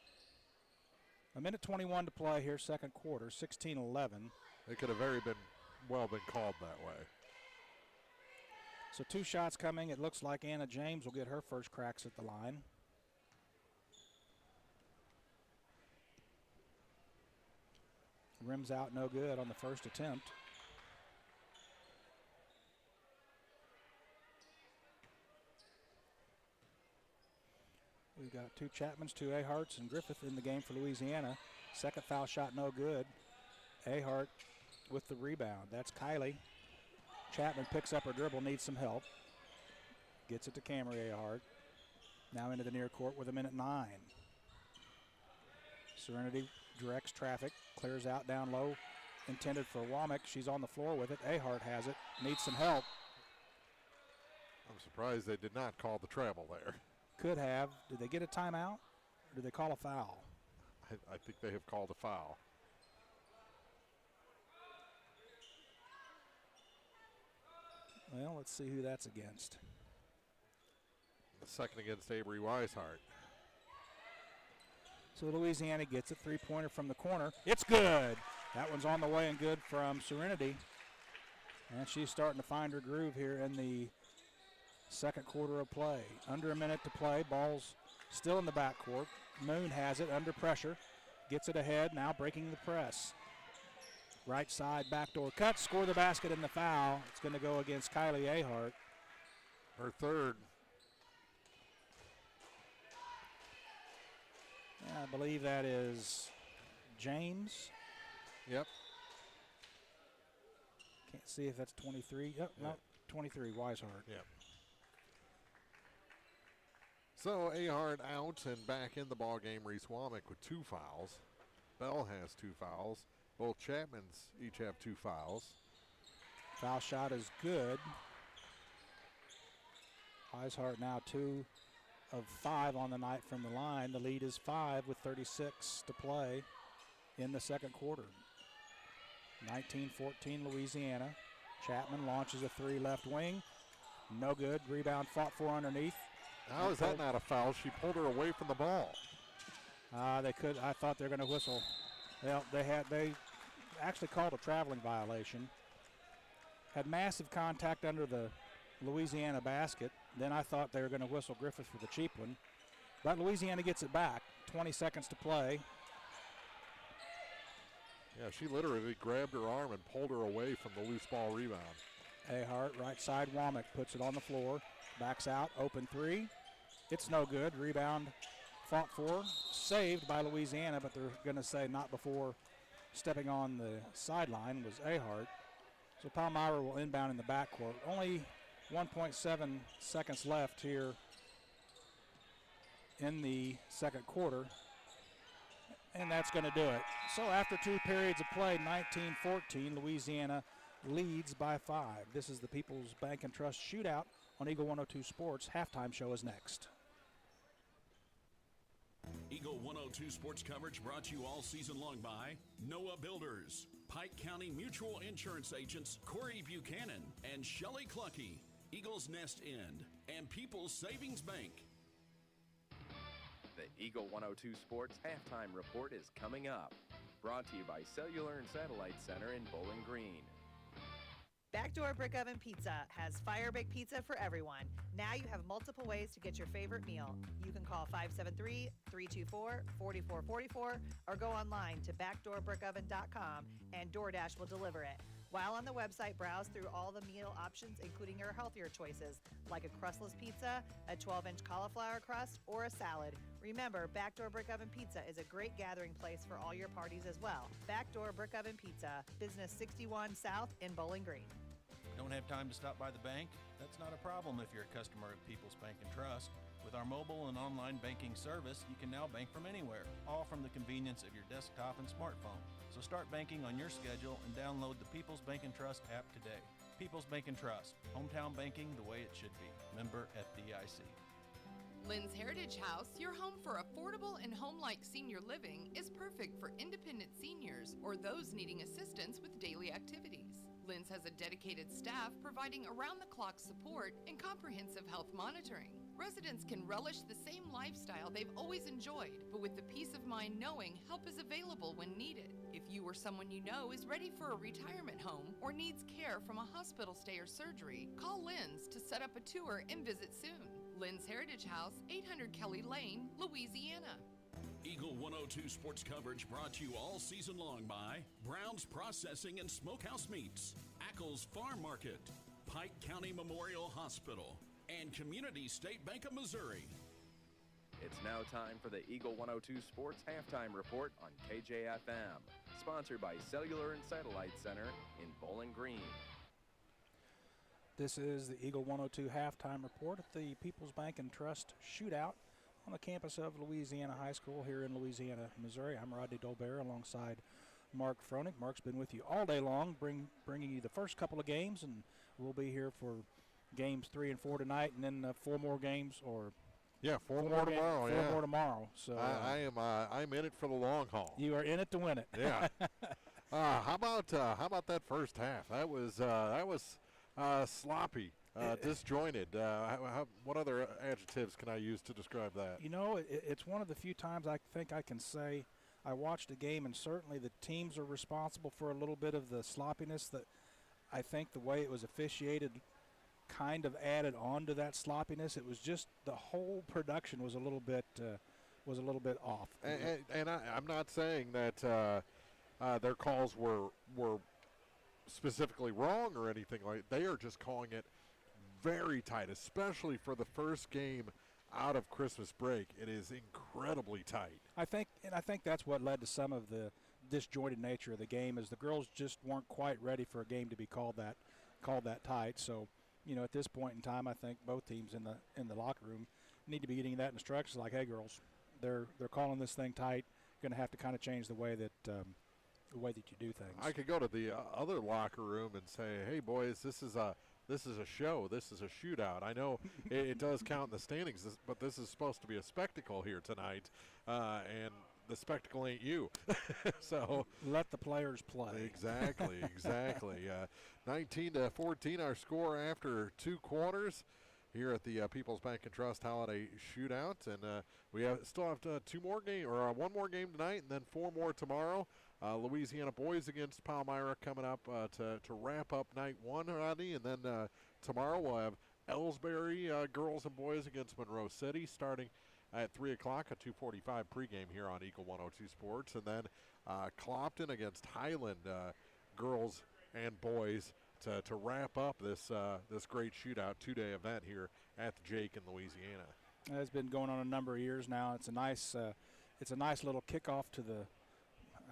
A minute 21 to play here, second quarter, 16-11. It could have very well been called that way. So 2 shots coming. It looks like Anna James will get her first cracks at the line. Rims out no good on the first attempt. We've got 2 Chapmans, 2 Aharts, and Griffith in the game for Louisiana. Second foul shot no good. Ahart with the rebound. That's Kylie. Chapman picks up her dribble, needs some help. Gets it to Camry Ahart. Now into the near court with 1:09. Serenity directs traffic, clears out down low, intended for Womack. She's on the floor with it. Ahart has it, needs some help. I'm surprised they did not call the travel there. Could have. Did they get a timeout, or did they call a foul? I think they have called a foul. Well, let's see who that's against. The second against Avery Weishart. So Louisiana gets a three-pointer from the corner. It's good. That one's on the way and good from Serenity. And she's starting to find her groove here in the second quarter of play. Under a minute to play. Ball's still in the backcourt. Moon has it under pressure. Gets it ahead, now breaking the press. Right side backdoor cut, score the basket and the foul. It's going to go against Kylie Ahart. Her third. Yeah, I believe that is James. Yep. Can't see if that's 23. Yep, no, 23, Weishart. Yep. So Ahart out and back in the ballgame. Reese Womack with 2 fouls. Bell has 2 fouls. Both Chapmans each have 2 fouls. Foul shot is good. Weishart now 2 of 5 on the night from the line. The lead is 5 with 36 to play in the second quarter. 19-14 Louisiana. Chapman launches a 3 left wing. No good. Rebound fought for underneath. How is that not a foul? She pulled her away from the ball. I thought they were going to whistle. Well, they actually called a traveling violation. Had massive contact under the Louisiana basket. Then I thought they were going to whistle Griffith for the cheap one. But Louisiana gets it back. 20 seconds to play. Yeah, she literally grabbed her arm and pulled her away from the loose ball rebound. Ahart, right side, Womack puts it on the floor. Backs out, open 3. It's no good. Rebound fought for, saved by Louisiana, but they're going to say not before stepping on the sideline was Ahart. So Palmyra will inbound in the backcourt. Only 1.7 seconds left here in the second quarter, and that's going to do it. So after 2 periods of play, 19-14, Louisiana leads by 5. This is the People's Bank and Trust Shootout on Eagle 102 Sports. Halftime show is next. Eagle 102 Sports coverage brought to you all season long by Noah Builders, Pike County Mutual Insurance Agents Corey Buchanan and Shelley Clucky, Eagles Nest End, and People's Savings Bank. The Eagle 102 Sports halftime report is coming up. Brought to you by Cellular and Satellite Center in Bowling Green. Backdoor Brick Oven Pizza has fire baked pizza for everyone. Now you have multiple ways to get your favorite meal. You can call 573-324-4444 or go online to backdoorbrickoven.com and DoorDash will deliver it. While on the website, browse through all the meal options, including your healthier choices, like a crustless pizza, a 12-inch cauliflower crust, or a salad. Remember, Backdoor Brick Oven Pizza is a great gathering place for all your parties as well. Backdoor Brick Oven Pizza, Business 61 South in Bowling Green. Don't have time to stop by the bank? That's not a problem if you're a customer of People's Bank and Trust. With our mobile and online banking service, you can now bank from anywhere, all from the convenience of your desktop and smartphone. So start banking on your schedule and download the People's Bank and Trust app today. People's Bank and Trust, hometown banking the way it should be. Member FDIC. Lynn's Heritage House, your home for affordable and home-like senior living, is perfect for independent seniors or those needing assistance with daily activities. Lynn's has a dedicated staff providing around-the-clock support and comprehensive health monitoring. Residents can relish the same lifestyle they've always enjoyed, but with the peace of mind knowing help is available when needed. If you or someone you know is ready for a retirement home or needs care from a hospital stay or surgery, call Lynn's to set up a tour and visit soon. Lynn's Heritage House, 800 Kelly Lane, Louisiana. Eagle 102 Sports coverage brought to you all season long by Brown's Processing and Smokehouse Meats, Ackles Farm Market, Pike County Memorial Hospital, and Community State Bank of Missouri. It's now time for the Eagle 102 Sports halftime report on KJFM, sponsored by Cellular and Satellite Center in Bowling Green. This is the Eagle 102 halftime report at the People's Bank and Trust Shootout on the campus of Louisiana High School here in Louisiana, Missouri. I'm Rodney Dolbear alongside Mark Froenig. Mark's been with you all day long, bringing you the first couple of games, and we'll be here for games 3 and 4 tonight, and then 4 more games, or four more tomorrow. Four more tomorrow. So I'm in it for the long haul. You are in it to win it. Yeah. How about that first half? That was sloppy, disjointed. What other adjectives can I use to describe that? You know, it's one of the few times I think I can say I watched a game, and certainly the teams are responsible for a little bit of the sloppiness. That I think the way it was officiated kind of added on to that sloppiness. It was just the whole production was a little bit off. And I'm not saying that their calls were specifically wrong or anything like. They are just calling it very tight, especially for the first game out of Christmas break. It is incredibly tight. I think that's what led to some of the disjointed nature of the game, is the girls just weren't quite ready for a game to be called that tight. So, you know, at this point in time, I think both teams in the locker room need to be getting that instruction, like, hey, girls, they're calling this thing tight. Going to have to kind of change the way that you do things. I could go to the other locker room and say, hey, boys, this is a show. This is a shootout. I know it does count in the standings, but this is supposed to be a spectacle here tonight, and the spectacle ain't you. So let the players play. Exactly. 19-14 our score after 2 quarters here at the People's Bank and Trust Holiday Shootout, and we still have 2 more games, or 1 more game tonight, and then 4 more tomorrow. Louisiana boys against Palmyra coming up to wrap up night 1, Rodney, and then tomorrow we'll have Ellsbury girls and boys against Monroe City starting at 3 o'clock, a 2:45 pregame here on Eagle 102 Sports, and then Clopton against Highland girls and boys to wrap up this great shootout 2-day event here at the Jake in Louisiana. It's been going on a number of years now. It's a nice little kickoff to the,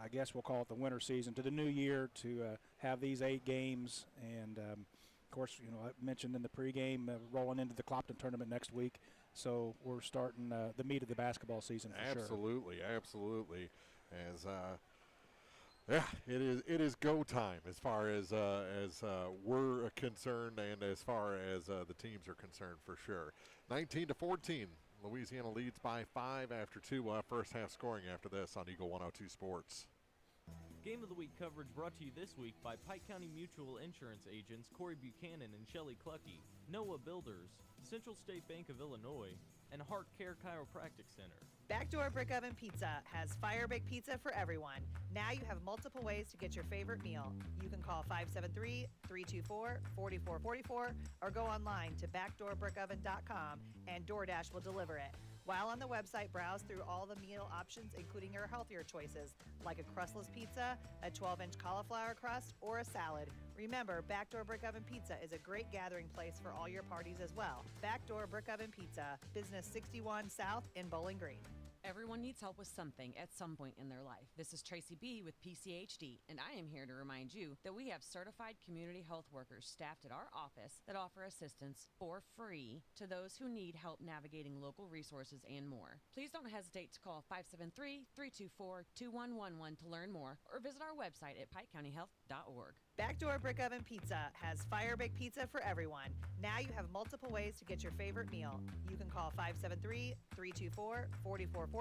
I guess we'll call it the winter season, to the new year, to have these 8 games. And, of course, you know, I mentioned in the pregame rolling into the Clopton tournament next week. So we're starting the meat of the basketball season for sure. Absolutely. As it is go time as far as we're concerned, and as far as the teams are concerned for sure. 19-14. Louisiana leads by 5 after 2. We'll have first half scoring after this on Eagle 102 Sports. Game of the Week coverage brought to you this week by Pike County Mutual Insurance agents Corey Buchanan and Shelley Cluckey, Noah Builders, Central State Bank of Illinois, and Heart Care Chiropractic Center. Backdoor Brick Oven Pizza has fire bake pizza for everyone. Now you have multiple ways to get your favorite meal. You can call 573-324-4444 or go online to backdoorbrickoven.com and DoorDash will deliver it. While on the website, browse through all the meal options, including your healthier choices, like a crustless pizza, a 12-inch cauliflower crust, or a salad. Remember, Backdoor Brick Oven Pizza is a great gathering place for all your parties as well. Backdoor Brick Oven Pizza, Business 61 South in Bowling Green. Everyone needs help with something at some point in their life. This is Tracy B. with PCHD, and I am here to remind you that we have certified community health workers staffed at our office that offer assistance for free to those who need help navigating local resources and more. Please don't hesitate to call 573-324-2111 to learn more, or visit our website at pikecountyhealth.org. Backdoor Brick Oven Pizza has fire baked pizza for everyone. Now you have multiple ways to get your favorite meal. You can call 573-324-4444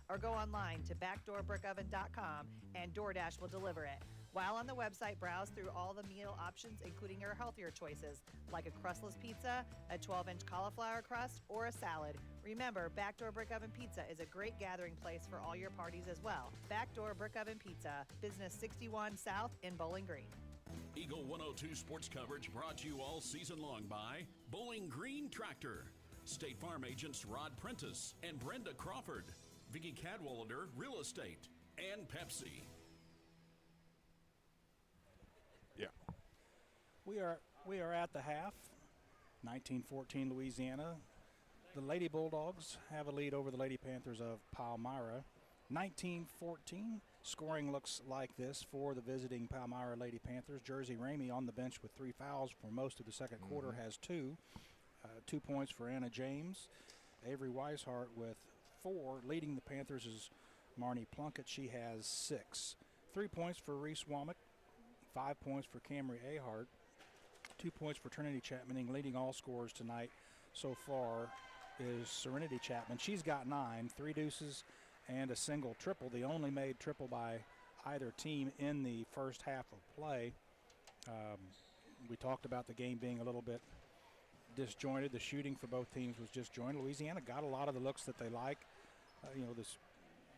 or go online to backdoorbrickoven.com and DoorDash will deliver it. While on the website, browse through all the meal options, including your healthier choices, like a crustless pizza, a 12-inch cauliflower crust, or a salad. Remember, Backdoor Brick Oven Pizza is a great gathering place for all your parties as well. Backdoor Brick Oven Pizza, Business 61 South in Bowling Green. Eagle 102 sports coverage brought to you all season long by Bowling Green Tractor, State Farm agents Rod Prentice and Brenda Crawford, Vicki Cadwallader Real Estate, and Pepsi. We are at the half. 19-14 Louisiana. The Lady Bulldogs have a lead over the Lady Panthers of Palmyra. 19-14. Scoring looks like this for the visiting Palmyra Lady Panthers. Jersey Ramey on the bench with 3 fouls for most of the second quarter has 2. 2 points for Anna James. Avery Weishart with 4. Leading the Panthers is Marnie Plunkett. She has 6. 3 points for Reese Womack. 5 points for Camry Ahart. 2 points for Trinity Chapman. And leading all scorers tonight so far is Serenity Chapman. She's got 9, 3 deuces and a single triple, the only made triple by either team in the first half of play. We talked about the game being a little bit disjointed. The shooting for both teams was disjointed. Louisiana got a lot of the looks that they like, this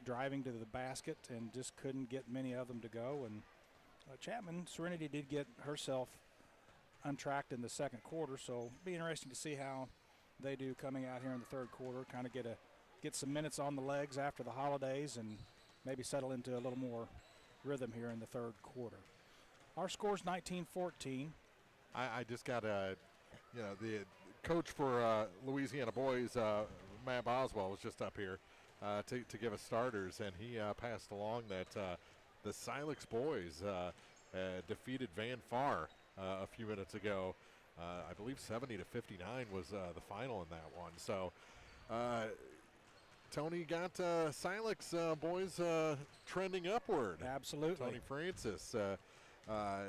driving to the basket, and just couldn't get many of them to go. And Chapman, Serenity did get herself untracked in the second quarter, so it'll be interesting to see how they do coming out here in the third quarter, kind of get some minutes on the legs after the holidays and maybe settle into a little more rhythm here in the third quarter. Our score's 19-14. I just got the coach for Louisiana boys, Matt Boswell, was just up here to give us starters, and he passed along that the Silex boys defeated Van Far a few minutes ago. I believe 70-59 was the final in that one. So Tony got Silex boys trending upward. Absolutely. Tony Francis. That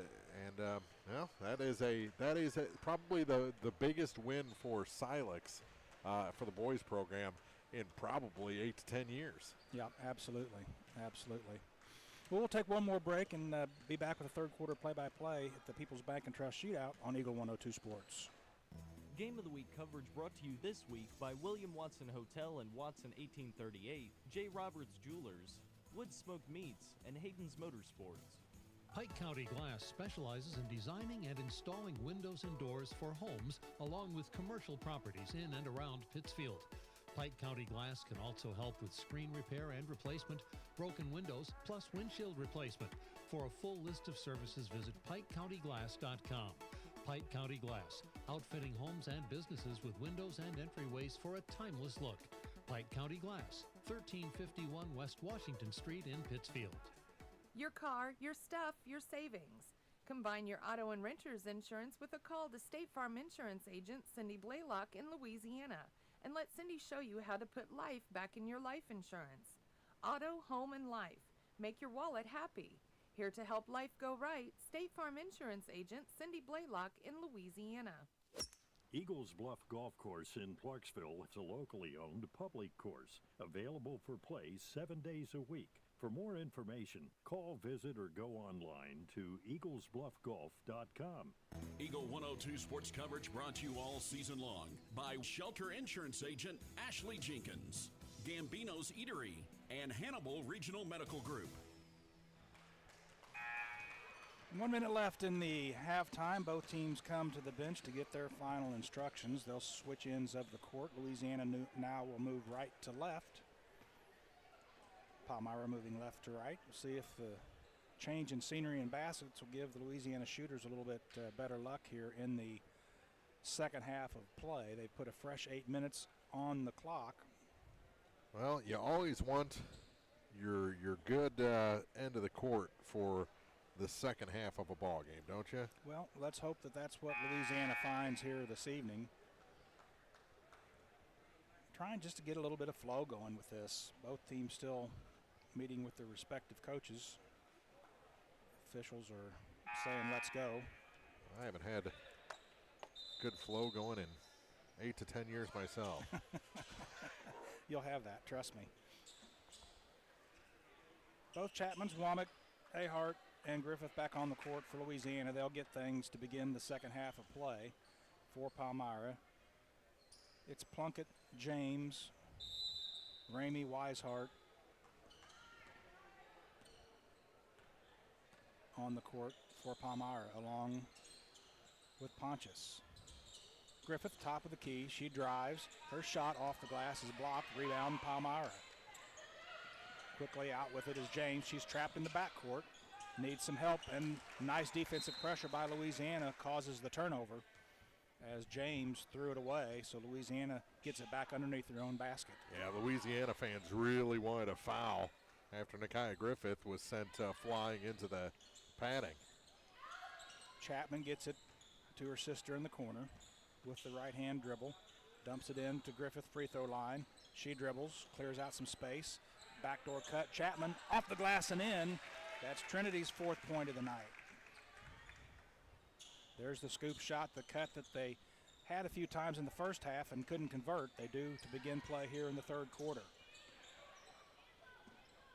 is probably the biggest win for Silex for the boys program in probably 8 to 10 years. Yeah, absolutely. Well, we'll take one more break and be back with a third quarter play-by-play at the People's Bank and Trust Shootout on Eagle 102 Sports. Game of the Week coverage brought to you this week by William Watson Hotel and Watson 1838, J. Roberts Jewelers, Wood Smoked Meats, and Hayden's Motorsports. Pike County Glass specializes in designing and installing windows and doors for homes along with commercial properties in and around Pittsfield. Pike County Glass can also help with screen repair and replacement, broken windows, plus windshield replacement. For a full list of services, visit PikeCountyGlass.com. Pike County Glass, outfitting homes and businesses with windows and entryways for a timeless look. Pike County Glass, 1351 West Washington Street in Pittsfield. Your car, your stuff, your savings. Combine your auto and renter's insurance with a call to State Farm Insurance agent Cindy Blaylock in Louisiana, and let Cindy show you how to put life back in your life insurance. Auto, home, and life. Make your wallet happy. Here to help life go right, State Farm Insurance agent Cindy Blaylock in Louisiana. Eagles Bluff Golf Course in Clarksville is a locally owned public course, available for play 7 days a week. For more information, call, visit, or go online to eaglesbluffgolf.com. Eagle 102 sports coverage brought to you all season long by Shelter Insurance Agent Ashley Jenkins, Gambino's Eatery, and Hannibal Regional Medical Group. 1 minute left in the halftime. Both teams come to the bench to get their final instructions. They'll switch ends of the court. Louisiana now will move right to left. Palmyra moving left to right. We'll see if the change in scenery and baskets will give the Louisiana shooters a little bit better luck here in the second half of play. They put a fresh 8 minutes on the clock. Well, you always want your good end of the court for the second half of a ball game, don't you? Well, let's hope that that's what Louisiana finds here this evening. Trying just to get a little bit of flow going with this. Both teams still meeting with their respective coaches. Officials are saying let's go. I haven't had good flow going in 8 to 10 years myself. You'll have that, trust me. Both Chapmans, Womack, Ahart, and Griffith back on the court for Louisiana. They'll get things to begin the second half of play for Palmyra. It's Plunkett, James, Ramey, Weishart on the court for Palmyra, along with Pontius. Griffith, top of the key. She drives. Her shot off the glass is blocked. Rebound, Palmyra. Quickly out with it is James. She's trapped in the backcourt. Needs some help, and nice defensive pressure by Louisiana causes the turnover as James threw it away, so Louisiana gets it back underneath their own basket. Yeah, Louisiana fans really wanted a foul after Nakia Griffith was sent flying into the padding. Chapman gets it to her sister in the corner with the right-hand dribble. Dumps it in to Griffith free throw line. She dribbles, clears out some space. Backdoor cut. Chapman off the glass and in. That's Trinity's 4th point of the night. There's the scoop shot, the cut that they had a few times in the first half and couldn't convert. They do to begin play here in the 3rd quarter.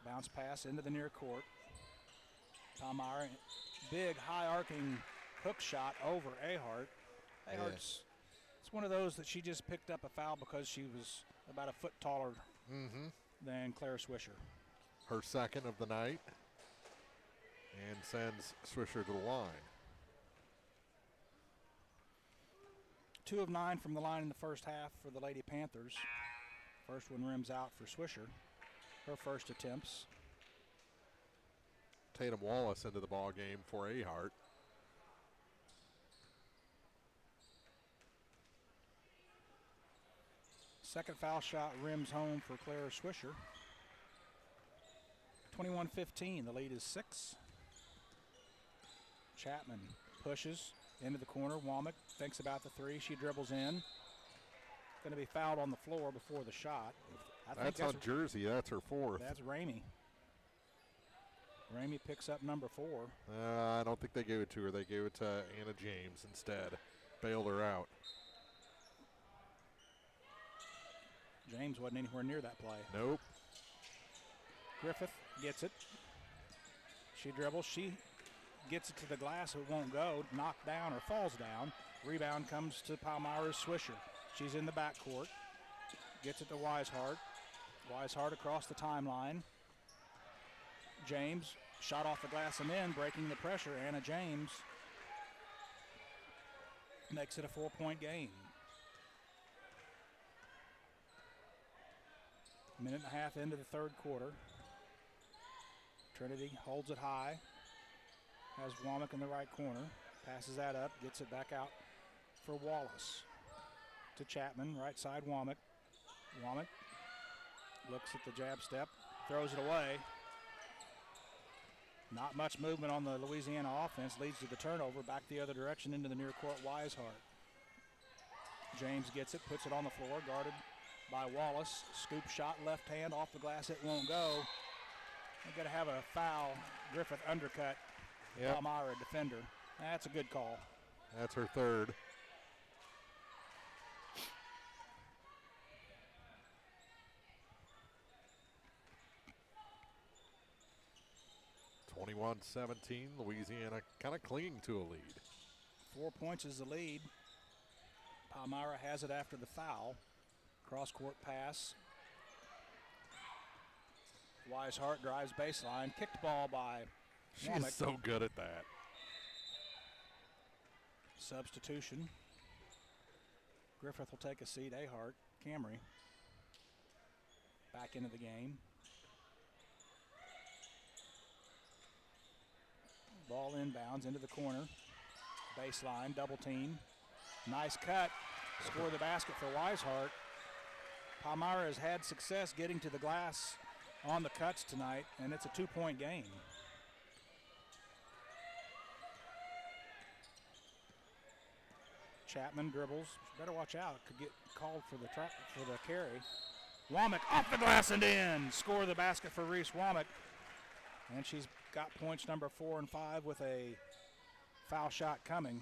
Bounce pass into the near court. Palmyra, big high arcing hook shot over Ahart. Ahart's it's one of those that she just picked up a foul because she was about a foot taller than Claire Swisher. Her 2nd of the night, and sends Swisher to the line. 2 of 9 from the line in the first half for the Lady Panthers. First one rims out for Swisher. Her first attempts. Tatum Wallace into the ball game for Ahart. Second foul shot rims home for Claire Swisher. 21-15, the lead is 6. Chapman pushes into the corner. Womack thinks about the 3. She dribbles in. Going to be fouled on the floor before the shot. That's on Jersey. That's her 4th. That's Ramey. Ramey picks up number 4. I don't think they gave it to her. They gave it to Anna James instead. Bailed her out. James wasn't anywhere near that play. Nope. Griffith gets it. She dribbles. She gets it to the glass. It won't go. Knocked down or falls down. Rebound comes to Palmyra's Swisher. She's in the backcourt. Gets it to Weishart. Weishart across the timeline. James shot off the glass and in, breaking the pressure. Anna James makes it a 4-point game. Minute and a half into the 3rd quarter. Trinity holds it high. Has Womack in the right corner. Passes that up, gets it back out for Wallace. To Chapman, right side Womack. Womack looks at the jab step, throws it away. Not much movement on the Louisiana offense, leads to the turnover. Back the other direction into the near court, Weishart. James gets it, puts it on the floor, guarded by Wallace. Scoop shot, left hand, off the glass, it won't go. They're going to have a foul. Griffith undercut Palmyra defender. That's a good call. That's her 3rd. (21-17), Louisiana kind of clinging to a lead. 4 points is the lead. Palmyra has it after the foul. Cross-court pass. Weishart drives baseline. Kicked ball by Womack. She's so good at that. Substitution. Griffith will take a seat. Ahart, Camry. Back into the game. Ball inbounds into the corner. Baseline, double team. Nice cut. Score the basket for Weishart. Palmyra has had success getting to the glass on the cuts tonight, and it's a 2-point game. Chapman dribbles. Better watch out. Could get called for the carry. Womack off the glass and in. Score the basket for Reese Womack. And she's got points number 4 and 5 with a foul shot coming.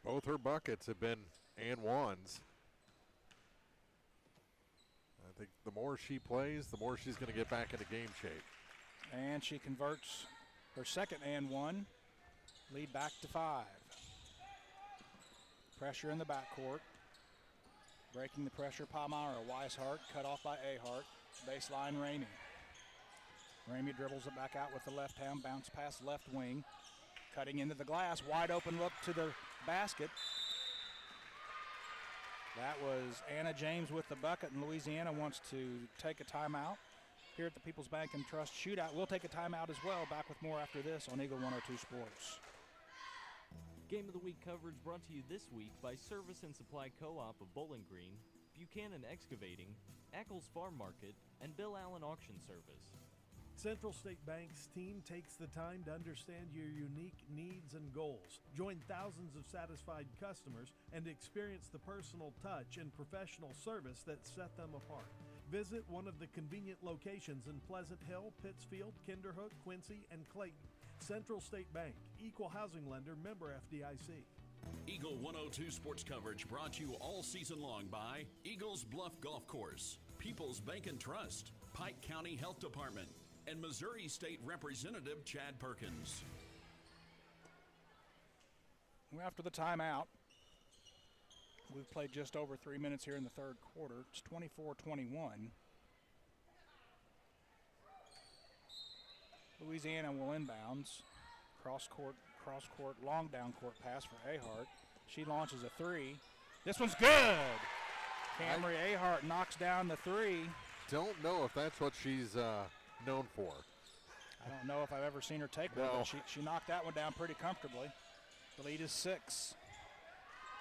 Both her buckets have been and ones. I think the more she plays, the more she's going to get back into game shape. And she converts her second and 1. Lead back to 5. Pressure in the backcourt. Breaking the pressure, Palmyra. Weishart cut off by Ahart. Baseline, Ramey. Ramey dribbles it back out with the left hand. Bounce pass left wing. Cutting into the glass. Wide open look to the basket. That was Anna James with the bucket, and Louisiana wants to take a timeout here at the People's Bank and Trust Shootout. We'll take a timeout as well. Back with more after this on Eagle 102 Sports. Game of the Week coverage brought to you this week by Service and Supply Co-op of Bowling Green, Buchanan Excavating, Ackles Farm Market, and Bill Allen Auction Service. Central State Bank's team takes the time to understand your unique needs and goals. Join thousands of satisfied customers and experience the personal touch and professional service that set them apart. Visit one of the convenient locations in Pleasant Hill, Pittsfield, Kinderhook, Quincy, and Clayton. Central State Bank, equal housing lender, member FDIC. Eagle 102 sports coverage brought to you all season long by Eagles Bluff Golf Course, People's Bank and Trust, Pike County Health Department, and Missouri State Representative Chad Perkins. After the timeout, we've played just over 3 minutes here in the third quarter. It's 24-21. Louisiana will inbounds. Cross court, long down court pass for Ahart. She launches a three. This one's good. Camry Ahart knocks down the three. Don't know if that's what she's known for. I don't know if I've ever seen her take one, but she knocked that one down pretty comfortably. The lead is 6.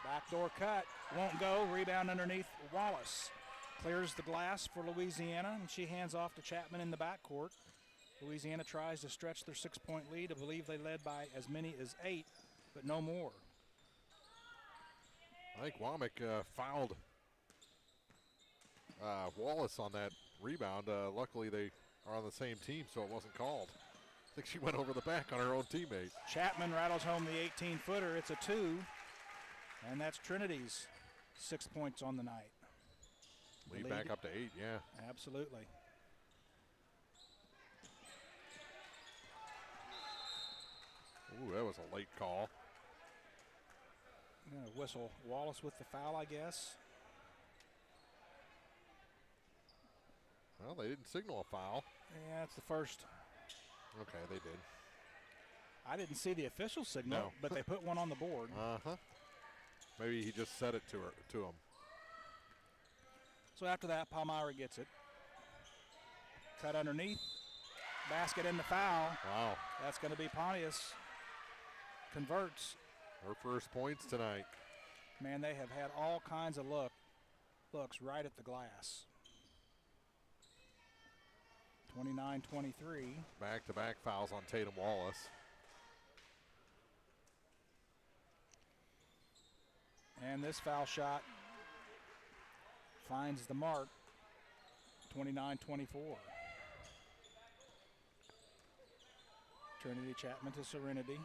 Backdoor cut, won't go. Rebound underneath Wallace. Clears the glass for Louisiana, and she hands off to Chapman in the backcourt. Louisiana tries to stretch their 6-point lead. I believe they led by as many as 8, but no more. I think Womack fouled Wallace on that rebound. Luckily, they are on the same team, so it wasn't called. I think she went over the back on her own teammate. Chapman rattles home the 18-footer. It's a 2, and that's Trinity's 6 points on the night. Lead back up to 8, yeah. Absolutely. Ooh, that was a late call. I'm going to whistle Wallace with the foul, I guess. Well, they didn't signal a foul. Yeah, it's the first. Okay, they did. I didn't see the official signal, but they put one on the board. Uh-huh. Maybe he just said it to him. So after that, Palmyra gets it. Cut underneath. Basket in the foul. Wow. That's going to be Pontius. Converts. Her first points tonight. Man, they have had all kinds of looks right at the glass. 29-23. Back-to-back fouls on Tatum Wallace. And this foul shot finds the mark. 29-24. Trinity Chapman to Serenity.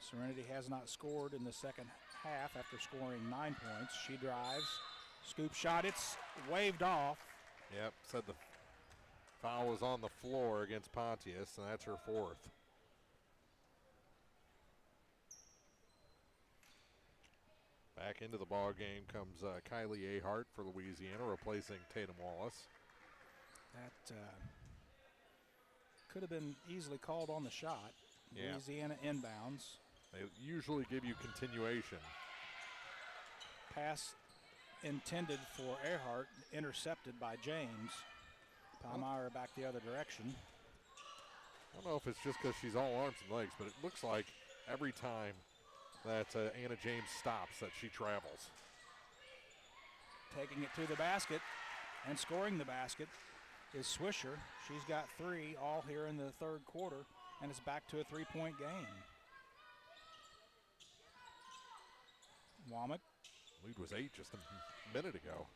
Serenity has not scored in the second half after scoring 9 points. She drives, scoop shot, it's waved off. Yep, said the foul was on the floor against Pontius, and that's her 4th. Back into the ball game comes Kylie Ahart for Louisiana, replacing Tatum Wallace. That could have been easily called on the shot. Yeah. Louisiana inbounds. They usually give you continuation. Pass intended for Earhart, intercepted by James. Palmyra back the other direction. I don't know if it's just because she's all arms and legs, but it looks like every time that Anna James stops that she travels. Taking it to the basket and scoring the basket is Swisher. She's got 3 all here in the third quarter, and it's back to a 3-point game. Womack. Lead was 8 just a minute ago.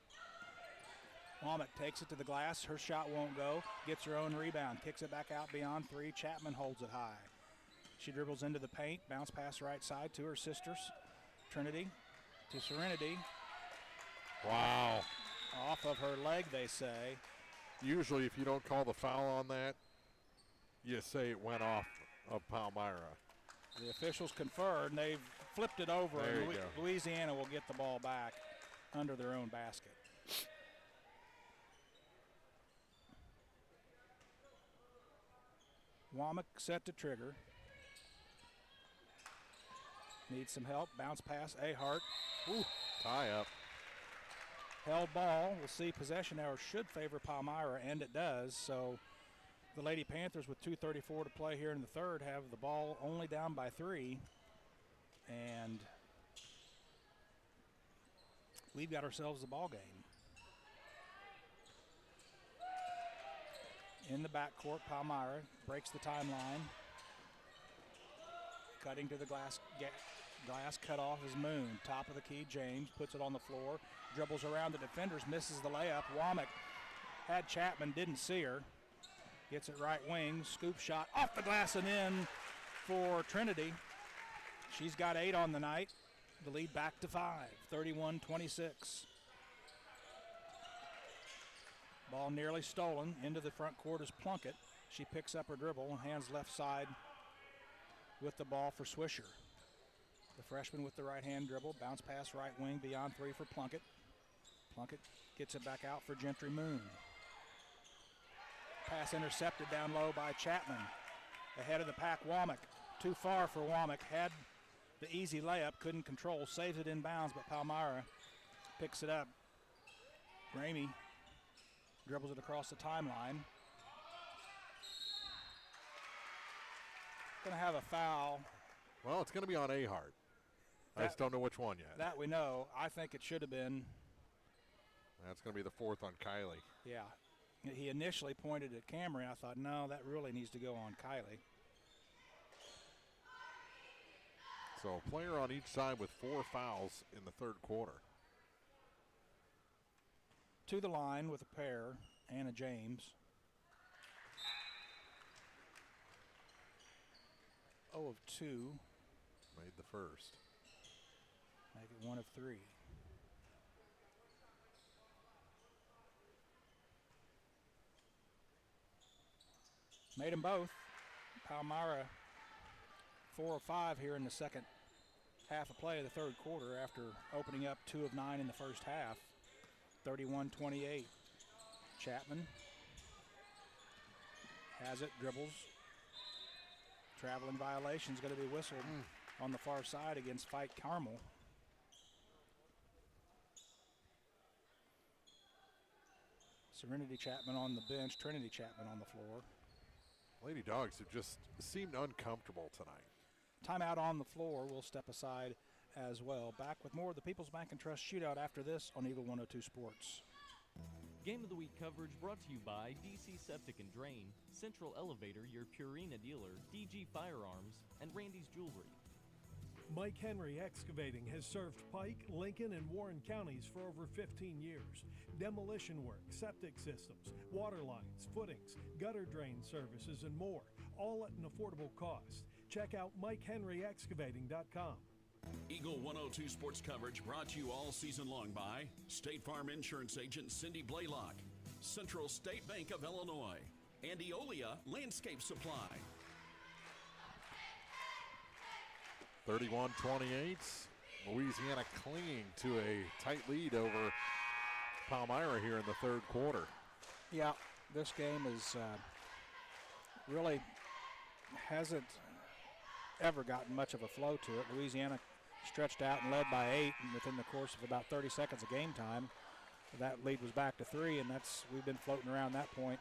Womack takes it to the glass. Her shot won't go. Gets her own rebound. Kicks it back out beyond 3. Chapman holds it high. She dribbles into the paint. Bounce pass right side to her sisters. Trinity to Serenity. Wow. Off of her leg, they say. Usually if you don't call the foul on that, you say it went off of Palmyra. The officials conferred, and they've flipped it over, There and you go. Louisiana will get the ball back under their own basket. Womack set to trigger. Needs some help. Bounce pass. Ahart. Ooh, tie up. Held ball. We'll see possession arrow should favor Palmyra, and it does. So the Lady Panthers, with 2:34 to play here in the third, have the ball only down by 3. And we've got ourselves the ball game. In the backcourt, Palmyra breaks the timeline. Cutting to the glass cut off is Moon. Top of the key, James puts it on the floor. Dribbles around the defenders, misses the layup. Womack had Chapman, didn't see her. Gets it right wing, scoop shot off the glass and in for Trinity. She's got 8 on the night. The lead back to 5, 31-26. Ball nearly stolen. Into the front court is Plunkett. She picks up her dribble and hands left side with the ball for Swisher. The freshman with the right-hand dribble. Bounce pass right wing, beyond 3 for Plunkett. Plunkett gets it back out for Gentry Moon. Pass intercepted down low by Chapman. Ahead of the pack, Womack. Too far for Womack. Had the easy layup, couldn't control. Saves it inbounds, but Palmyra picks it up. Ramey dribbles it across the timeline. Going to have a foul. Well, it's going to be on Ahart. I just don't know which one yet. That we know. I think it should have been. That's going to be the 4th on Kylie. Yeah. He initially pointed at Cameron. I thought, no, that really needs to go on Kylie. So a player on each side with 4 fouls in the third quarter. To the line with a pair, Anna James. 0 of 2. Made the first. Make it 1 of 3. Made them both. Palmyra 4 of 5 here in the second half of play of the third quarter after opening up 2 of 9 in the first half. 31-28. Chapman has it, dribbles. Traveling violation is going to be whistled on the far side against Fight Carmel. Serenity Chapman on the bench, Trinity Chapman on the floor. Lady Dogs have just seemed uncomfortable tonight. Timeout on the floor. We'll step aside as well. Back with more of the People's Bank and Trust Shootout after this on Eagle 102 Sports. Game of the Week coverage brought to you by DC Septic and Drain, Central Elevator, your Purina dealer, DG Firearms, and Randy's Jewelry. Mike Henry Excavating has served Pike, Lincoln, and Warren counties for over 15 years. Demolition work, septic systems, water lines, footings, gutter drain services, and more, all at an affordable cost. Check out MikeHenryExcavating.com. Eagle 102 Sports coverage brought to you all season long by State Farm Insurance Agent Cindy Blaylock, Central State Bank of Illinois, and Eolia Landscape Supply. 31-28. Louisiana clinging to a tight lead over Palmyra here in the third quarter. Yeah, this game is really hasn't ever gotten much of a flow to it. Louisiana stretched out and led by 8, and within the course of about 30 seconds of game time, that lead was back to 3, and we've been floating around that point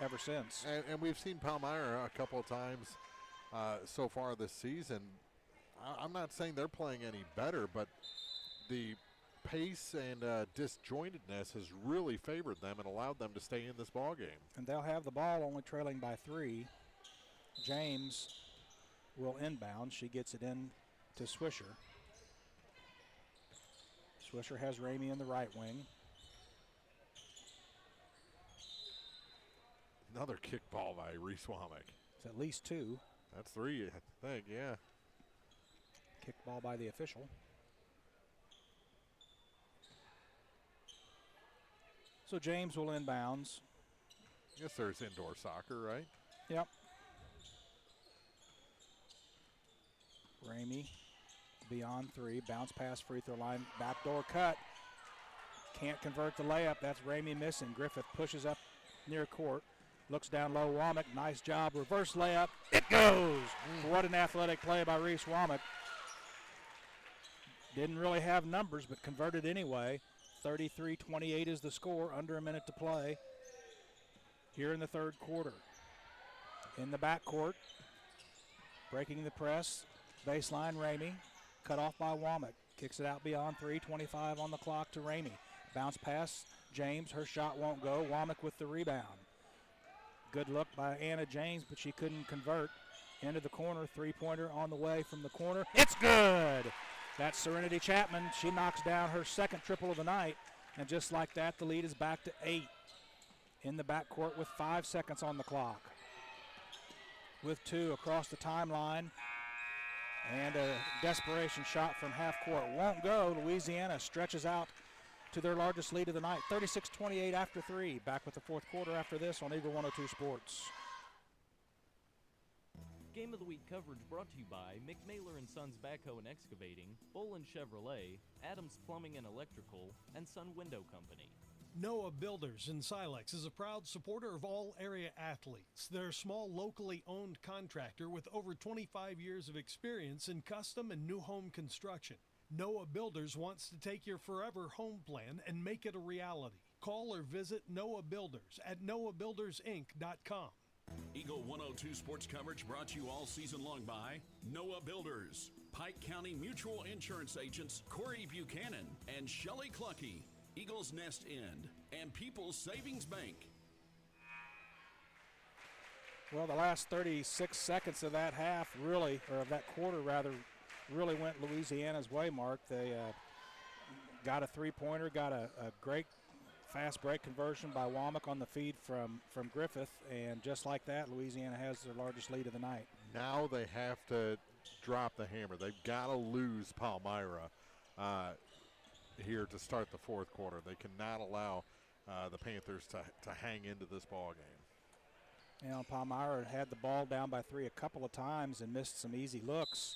ever since. And we've seen Palmyra a couple of times so far this season. I'm not saying they're playing any better, but the pace and disjointedness has really favored them and allowed them to stay in this ball game. And they'll have the ball only trailing by 3. James will inbound. She gets it in to Swisher. Swisher has Ramey in the right wing. Another kick ball by Reese Womack. It's at least 2. That's 3, I think, yeah. Kick ball by the official. So James will inbounds. I guess there's indoor soccer, right? Yep. Ramey beyond 3. Bounce pass, free throw line. Backdoor cut. Can't convert the layup. That's Ramey missing. Griffith pushes up near court. Looks down low. Womack. Nice job. Reverse layup. It goes. What an athletic play by Reese Womack. Didn't really have numbers, but converted anyway. 33-28 is the score, under a minute to play here in the third quarter. In the backcourt, breaking the press, baseline Ramey, cut off by Womack. Kicks it out beyond 3:25 on the clock to Ramey. Bounce pass, James, her shot won't go. Womack with the rebound. Good look by Anna James, but she couldn't convert. Into the corner, three-pointer on the way from the corner. It's good! That's Serenity Chapman. She knocks down her second triple of the night, and just like that, the lead is back to 8. In the backcourt with 5 seconds on the clock. With 2 across the timeline, and a desperation shot from half court won't go. Louisiana stretches out to their largest lead of the night, 36-28 after 3. Back with the fourth quarter after this on Eagle 102 Sports. Game of the Week coverage brought to you by McMailer & Sons Backhoe and Excavating, Bolin Chevrolet, Adams Plumbing and Electrical, and Sun Window Company. Noah Builders in Silex is a proud supporter of all area athletes. They're a small, locally owned contractor with over 25 years of experience in custom and new home construction. Noah Builders wants to take your forever home plan and make it a reality. Call or visit Noah Builders at noahbuildersinc.com. Eagle 102 sports coverage brought to you all season long by Noah Builders, Pike County Mutual Insurance agents Corey Buchanan and Shelley Clucky, Eagles Nest End, and People's Savings Bank. Well, the last 36 seconds of that half really, or of that quarter rather, really went Louisiana's way, Mark. They got a three-pointer, got a great fast break conversion by Womack on the feed from Griffith, and just like that, Louisiana has their largest lead of the night. Now they have to drop the hammer. They've got to lose Palmyra here to start the fourth quarter. They cannot allow the Panthers to hang into this ball game. You know, Palmyra had the ball down by 3 a couple of times and missed some easy looks.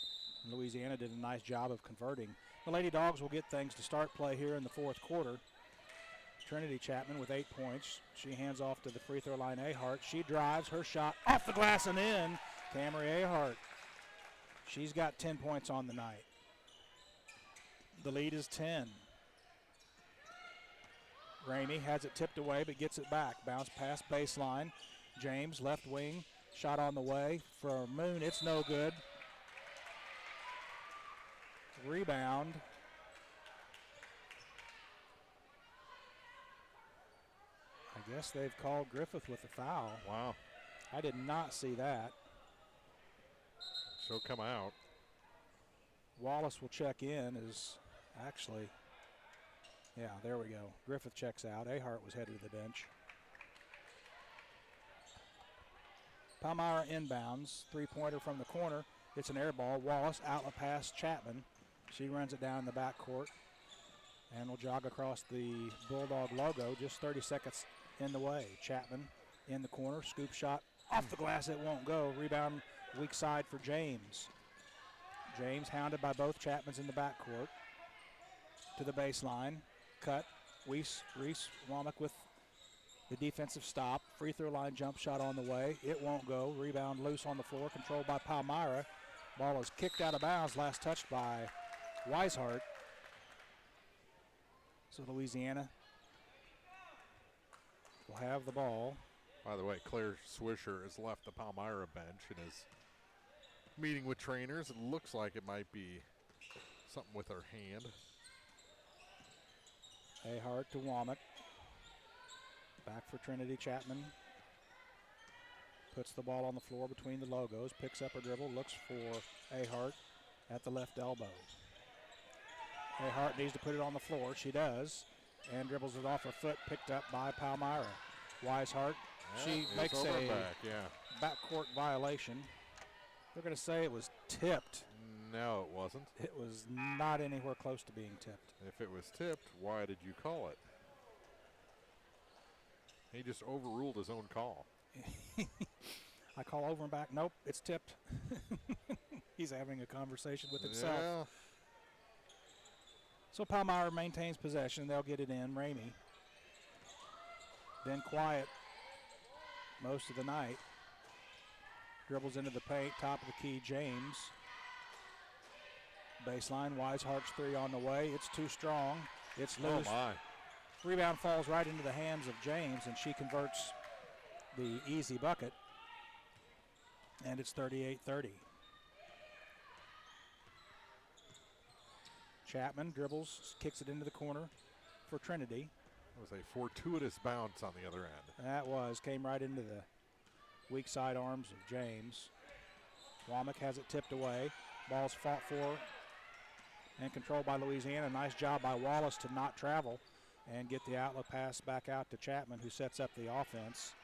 Louisiana did a nice job of converting. The Lady Dogs will get things to start play here in the fourth quarter. Trinity Chapman with 8 points. She hands off to the free throw line, Ahart. She drives, her shot off the glass and in. Camry Ahart. She's got 10 points on the night. The lead is 10. Ramey has it tipped away but gets it back. Bounce pass baseline. James, left wing, shot on the way for Moon. It's no good. Rebound. I guess they've called Griffith with a foul. Wow. I did not see that. She'll come out. Wallace will check in as actually, yeah, there we go. Griffith checks out. Ahart was headed to the bench. Palmyra inbounds. Three-pointer from the corner. It's an air ball. Wallace outlet pass Chapman. She runs it down in the backcourt and will jog across the Bulldog logo. Just 30 seconds in the way. Chapman in the corner. Scoop shot off the glass. It won't go. Rebound weak side for James. James hounded by both Chapmans in the backcourt. To the baseline. Cut. Reese Womack with the defensive stop. Free throw line jump shot on the way. It won't go. Rebound loose on the floor. Controlled by Palmyra. Ball is kicked out of bounds. Last touched by Weishart. So Louisiana will have the ball. By the way, Claire Swisher has left the Palmyra bench and is meeting with trainers. It looks like it might be something with her hand. Ahart to Womack. Back for Trinity Chapman. Puts the ball on the floor between the logos. Picks up a dribble. Looks for Ahart at the left elbow. Ahart needs to put it on the floor. She does. And dribbles it off her foot. Picked up by Palmyra. Weishart. She makes a backcourt violation. They're going to say it was tipped. No, it wasn't. It was not anywhere close to being tipped. If it was tipped, why did you call it? He just overruled his own call. I call over and back. Nope, it's tipped. He's having a conversation with himself. Yeah. So Palmyra maintains possession. They'll get it in. Ramey. Been quiet most of the night. Dribbles into the paint. Top of the key, James. Baseline. Weishart's three on the way. It's too strong. It's loose. Oh my. Rebound falls right into the hands of James, and she converts the easy bucket. And it's 38-30. Chapman dribbles, kicks it into the corner for Trinity. It was a fortuitous bounce on the other end. That came right into the weak side arms of James. Womack has it tipped away. Ball's fought for and controlled by Louisiana. Nice job by Wallace to not travel and get the outlet pass back out to Chapman, who sets up the offense.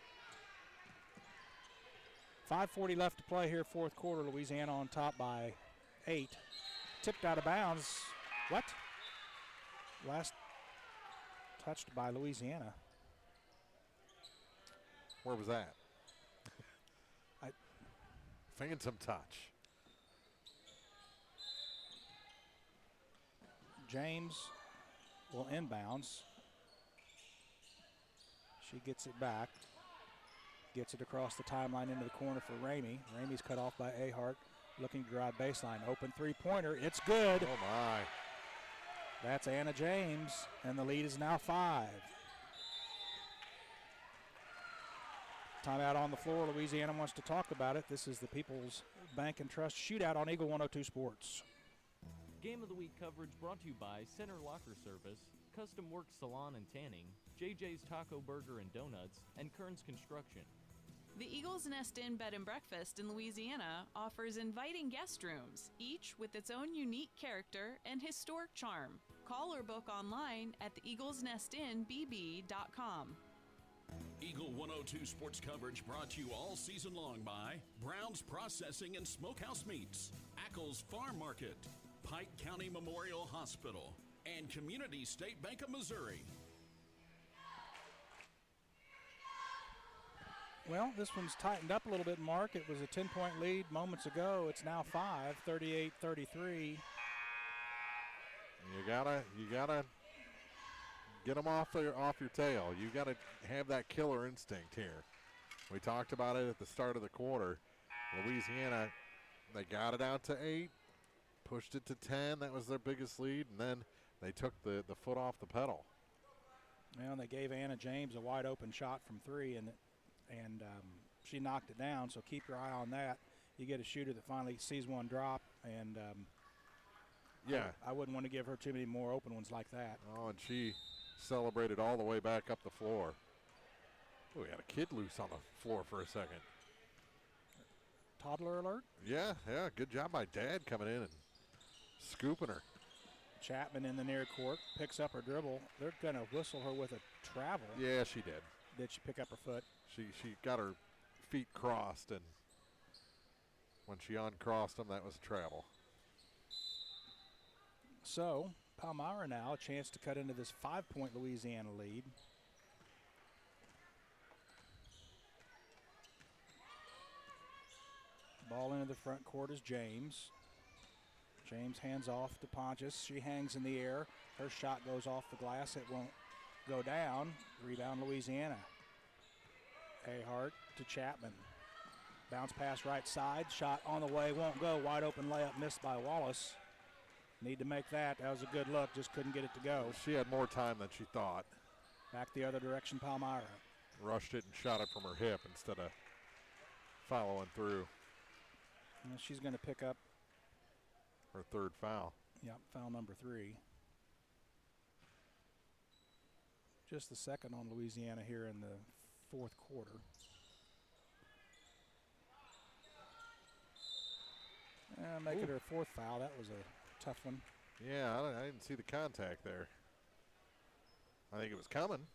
5:40 left to play here, fourth quarter. Louisiana on top by 8. Tipped out of bounds. What? Last touched by Louisiana. Where was that? Phantom touch. James will inbounds. She gets it back. Gets it across the timeline into the corner for Ramey. Ramey's cut off by Ahart, looking to drive baseline. Open three-pointer. It's good. Oh, my. That's Anna James, and the lead is now 5. Timeout on the floor. Louisiana wants to talk about it. This is the People's Bank and Trust Shootout on Eagle 102 Sports. Game of the Week coverage brought to you by Center Locker Service, Custom Work Salon and Tanning, JJ's Taco Burger and Donuts, and Kearns Construction. The Eagles Nest Inn Bed and Breakfast in Louisiana offers inviting guest rooms, each with its own unique character and historic charm. Call or book online at theeaglesnestinbb.com. Eagle 102 sports coverage brought to you all season long by Brown's Processing and Smokehouse Meats, Ackles Farm Market, Pike County Memorial Hospital, and Community State Bank of Missouri. Well, this one's tightened up a little bit, Mark. It was a 10-point lead moments ago. It's now 5, 38-33. You gotta get them off your tail. You gotta have that killer instinct here. We talked about it at the start of the quarter. Louisiana, they got it out to 8, pushed it to 10. That was their biggest lead, and then they took the foot off the pedal. Well, they gave Anna James a wide open shot from 3, and she knocked it down, so keep your eye on that. You get a shooter that finally sees one drop, and I wouldn't want to give her too many more open ones like that. Oh, and she celebrated all the way back up the floor. Oh, we had a kid loose on the floor for a second. Toddler alert? Yeah, good job by Dad coming in and scooping her. Chapman in the near court, picks up her dribble. They're going to whistle her with a travel. Yeah, she did. Did she pick up her foot? She got her feet crossed, and when she uncrossed them, that was travel. So, Palmyra now a chance to cut into this 5-point Louisiana lead. Ball into the front court is James. James hands off to Pontius. She hangs in the air. Her shot goes off the glass. It won't go down. Rebound Louisiana. Ahart to Chapman. Bounce pass right side. Shot on the way. Won't go. Wide open layup missed by Wallace. Need to make that. That was a good look. Just couldn't get it to go. She had more time than she thought. Back the other direction, Palmyra. Rushed it and shot it from her hip instead of following through. And she's going to pick up her third foul. Yep, foul number 3. Just the second on Louisiana here in the fourth quarter. Make it her fourth foul. That was a tough one. Yeah, I didn't see the contact there. I think it was coming.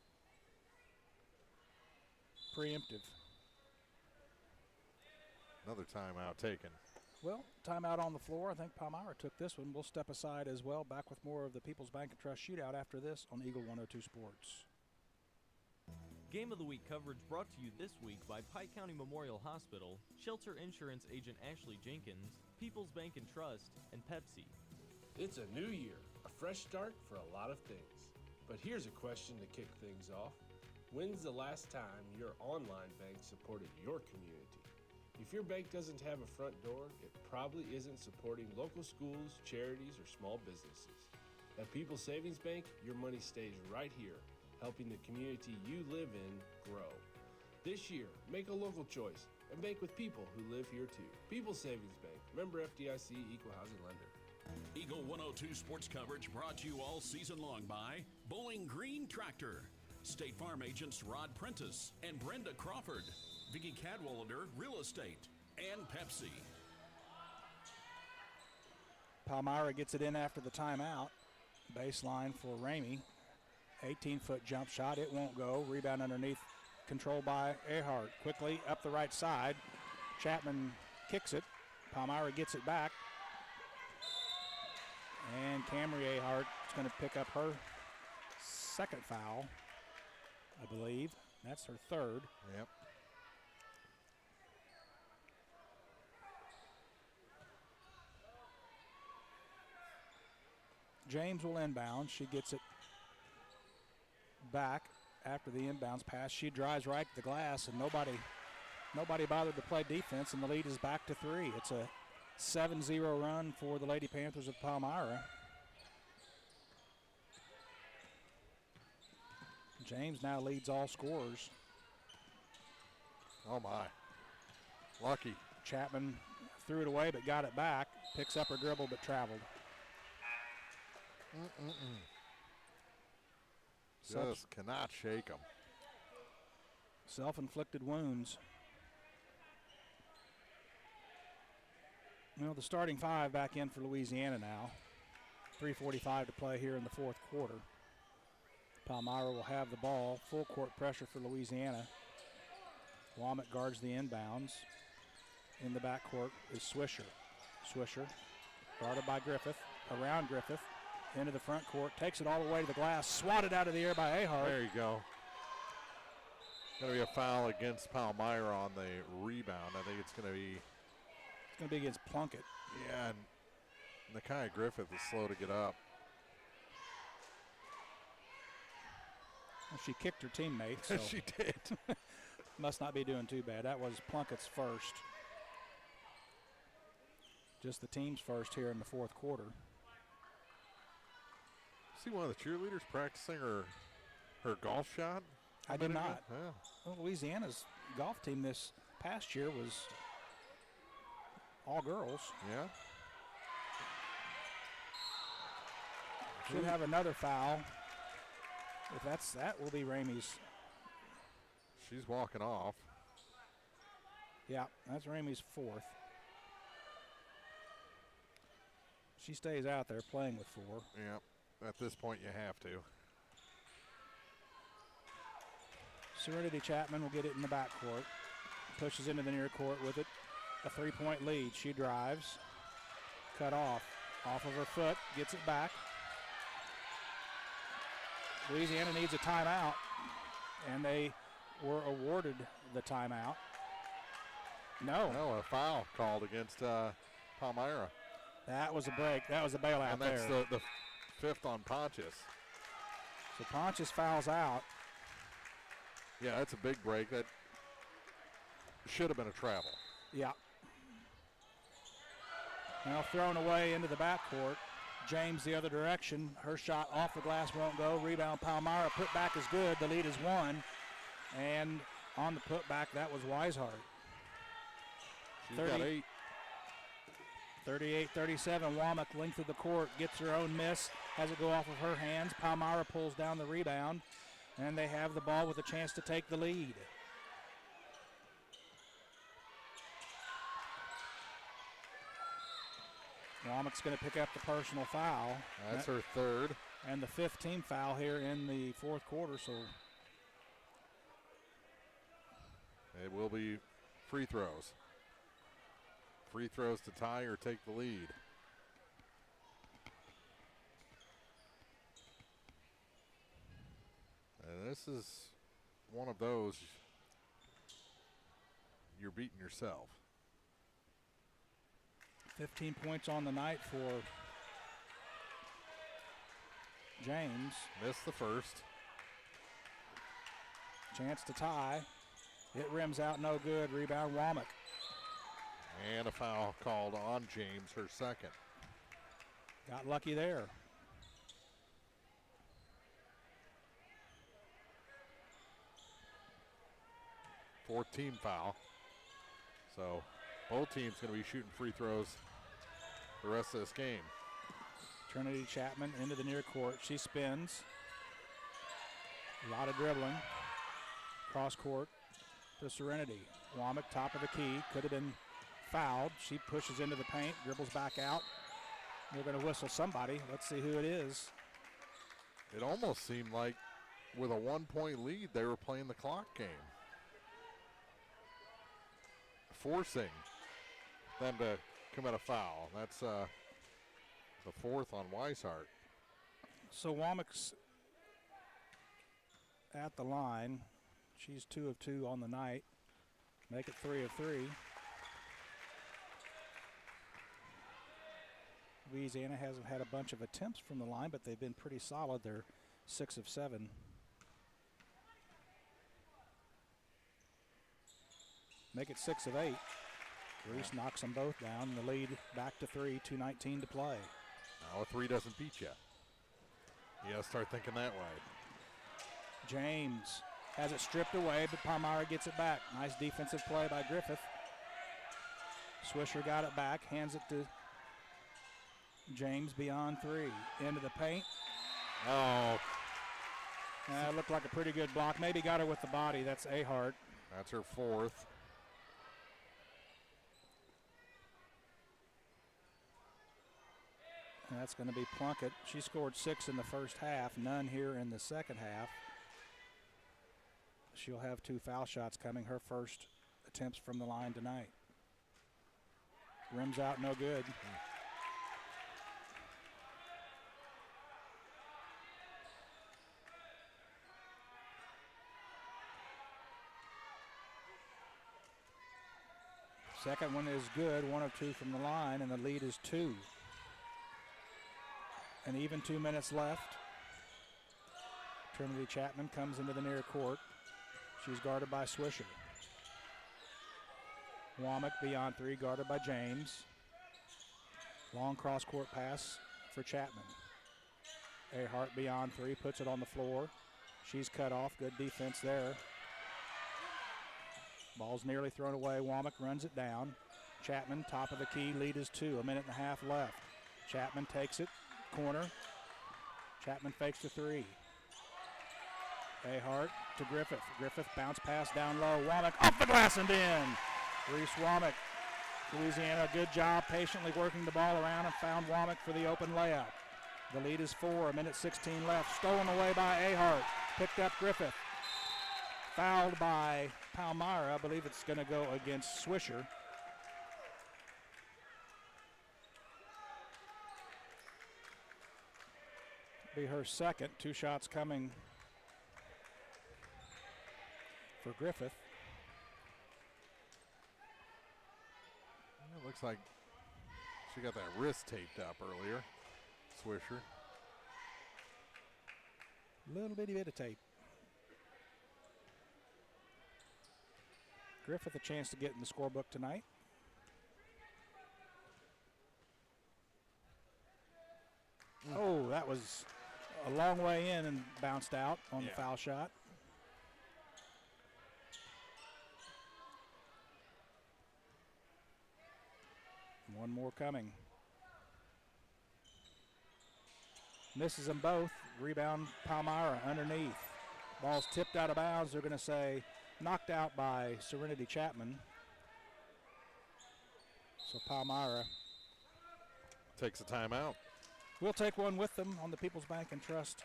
Preemptive. Another timeout taken. Well, timeout on the floor. I think Palmyra took this one. We'll step aside as well. Back with more of the People's Bank and Trust Shootout after this on Eagle 102 Sports. Game of the Week coverage brought to you this week by Pike County Memorial Hospital, Shelter Insurance Agent Ashley Jenkins, People's Bank and Trust, and Pepsi. It's a new year, a fresh start for a lot of things. But here's a question to kick things off. When's the last time your online bank supported your community? If your bank doesn't have a front door, it probably isn't supporting local schools, charities, or small businesses. At People's Savings Bank, your money stays right here, helping the community you live in grow. This year, make a local choice and bank with people who live here too. People's Savings Bank, member FDIC, equal housing lender. Eagle 102 sports coverage brought to you all season long by Bowling Green Tractor, State Farm agents Rod Prentice and Brenda Crawford, Vicki Cadwallader Real Estate, and Pepsi. Palmyra gets it in after the timeout. Baseline for Ramey. 18-foot jump shot. It won't go. Rebound underneath. Controlled by Ahart. Quickly up the right side. Chapman kicks it. Palmyra gets it back. And Camry Ahart is going to pick up her second foul, I believe. That's her third. Yep. James will inbound. She gets it back after the inbounds pass. She drives right to the glass, and nobody bothered to play defense, and the lead is back to 3. It's a 7-0 run for the Lady Panthers of Palmyra. James now leads all scorers. Oh, my. Lucky. Chapman threw it away but got it back. Picks up her dribble but traveled. Just cannot shake them. Self-inflicted wounds. Well, the starting 5 back in for Louisiana now. 3:45 to play here in the fourth quarter. Palmyra will have the ball. Full court pressure for Louisiana. Womack guards the inbounds. In the backcourt is Swisher. Swisher guarded by Griffith. Around Griffith. Into the front court. Takes it all the way to the glass. Swatted out of the air by Ahart. There you go. Going to be a foul against Palmyra on the rebound. I think it's going to be against Plunkett. Yeah, and Nakia Griffith is slow to get up. Well, she kicked her teammate. So she did. Must not be doing too bad. That was Plunkett's first. Just the team's first here in the fourth quarter. See one of the cheerleaders practicing her golf shot? I did not. Yeah. Well, Louisiana's golf team this past year was all girls. Yeah. Should have another foul. If that will be Ramey's. She's walking off. Yeah, that's Ramey's fourth. She stays out there playing with 4. Yeah, at this point you have to. Serenity Chapman will get it in the backcourt. Pushes into the near court with it. A 3-point lead. She drives. Cut off of her foot. Gets it back. Louisiana needs a timeout, and they were awarded the timeout. No, a foul called against Palmyra. That was a break. That was a bailout. And that's the 5th on Pontius. So Pontius fouls out. Yeah, that's a big break. That should have been a travel. Yeah. Now thrown away into the backcourt. James the other direction. Her shot off the glass won't go. Rebound Palmyra. Put back is good. The lead is 1. And on the putback, that was Weishart. She's got 8. 38-37. Womack length of the court. Gets her own miss. Has it go off of her hands. Palmyra pulls down the rebound. And they have the ball with a chance to take the lead. Womack's going to pick up the personal foul. That's her 3rd. And the 5th team foul here in the fourth quarter. So it will be free throws. Free throws to tie or take the lead. And this is one of those you're beating yourself. 15 points on the night for James. Missed the first. Chance to tie. It rims out, no good. Rebound Womack. And a foul called on James, her second. Got lucky there. Fourth team foul. So both teams going to be shooting free throws the rest of this game. Trinity Chapman into the near court. She spins. A lot of dribbling. Cross court to Serenity. Womack, top of the key, could have been fouled. She pushes into the paint, dribbles back out. They're going to whistle somebody. Let's see who it is. It almost seemed like with a 1-point lead, they were playing the clock game, forcing them to commit a foul. That's the fourth on Weishart. So Womack's at the line. She's 2 of 2 on the night. Make it 3 of 3. Louisiana hasn't had a bunch of attempts from the line, but they've been pretty solid. They're 6 of 7. Make it 6 of 8. Reese knocks them both down. The lead back to 3, 2:19 to play. Now a 3 doesn't beat you. You got to start thinking that way. James has it stripped away, but Palmyra gets it back. Nice defensive play by Griffith. Swisher got it back, hands it to James beyond 3. Into the paint. Oh. It looked like a pretty good block. Maybe got her with the body. That's Ahart. That's her fourth. And that's going to be Plunkett. She scored 6 in the first half, none here in the second half. She'll have 2 foul shots coming, her first attempts from the line tonight. Rims out, no good. Second one is good, 1 of 2 from the line, and the lead is 2. And even 2 minutes left. Trinity Chapman comes into the near court. She's guarded by Swisher. Womack beyond 3, guarded by James. Long cross court pass for Chapman. Ahart beyond 3, puts it on the floor. She's cut off, good defense there. Ball's nearly thrown away. Womack runs it down. Chapman, top of the key, lead is 2, 1.5 minutes left. Chapman takes it, corner. Chapman fakes the 3. Ahart to Griffith. Griffith bounce pass down low. Womack off the glass and in. Reese Womack. Louisiana, good job patiently working the ball around and found Womack for the open layup. The lead is 4, 1 minute 16 left. Stolen away by Ahart. Picked up Griffith. Fouled by Palmyra. I believe it's going to go against Swisher. Be her second. 2 shots coming for Griffith. It looks like she got that wrist taped up earlier, Swisher. Little bitty bit of tape. Griffith a chance to get in the scorebook tonight. Oh, that was a long way in and bounced out on the foul shot. One more coming. Misses them both. Rebound Palmyra underneath. Ball's tipped out of bounds. They're going to say knocked out by Serenity Chapman. So Palmyra takes a timeout. We'll take one with them on the People's Bank and Trust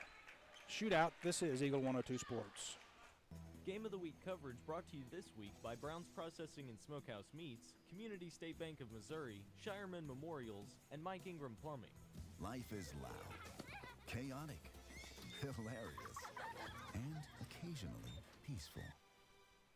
Shootout. This is Eagle 102 Sports. Game of the Week coverage brought to you this week by Brown's Processing and Smokehouse Meats, Community State Bank of Missouri, Shireman Memorials, and Mike Ingram Plumbing. Life is loud, chaotic, hilarious, and occasionally peaceful.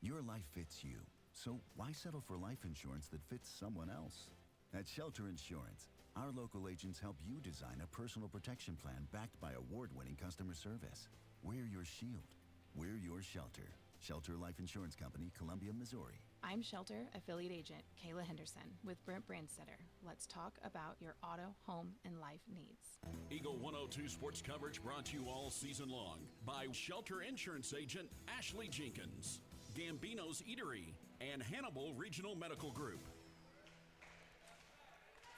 Your life fits you, so why settle for life insurance that fits someone else? At Shelter Insurance, our local agents help you design a personal protection plan backed by award-winning customer service. We're your shield. We're your shelter. Shelter Life Insurance Company, Columbia, Missouri. I'm Shelter Affiliate Agent Kayla Henderson with Brent Brandstetter. Let's talk about your auto, home, and life needs. Eagle 102 sports coverage brought to you all season long by Shelter Insurance Agent Ashley Jenkins. Gambino's Eatery, and Hannibal Regional Medical Group.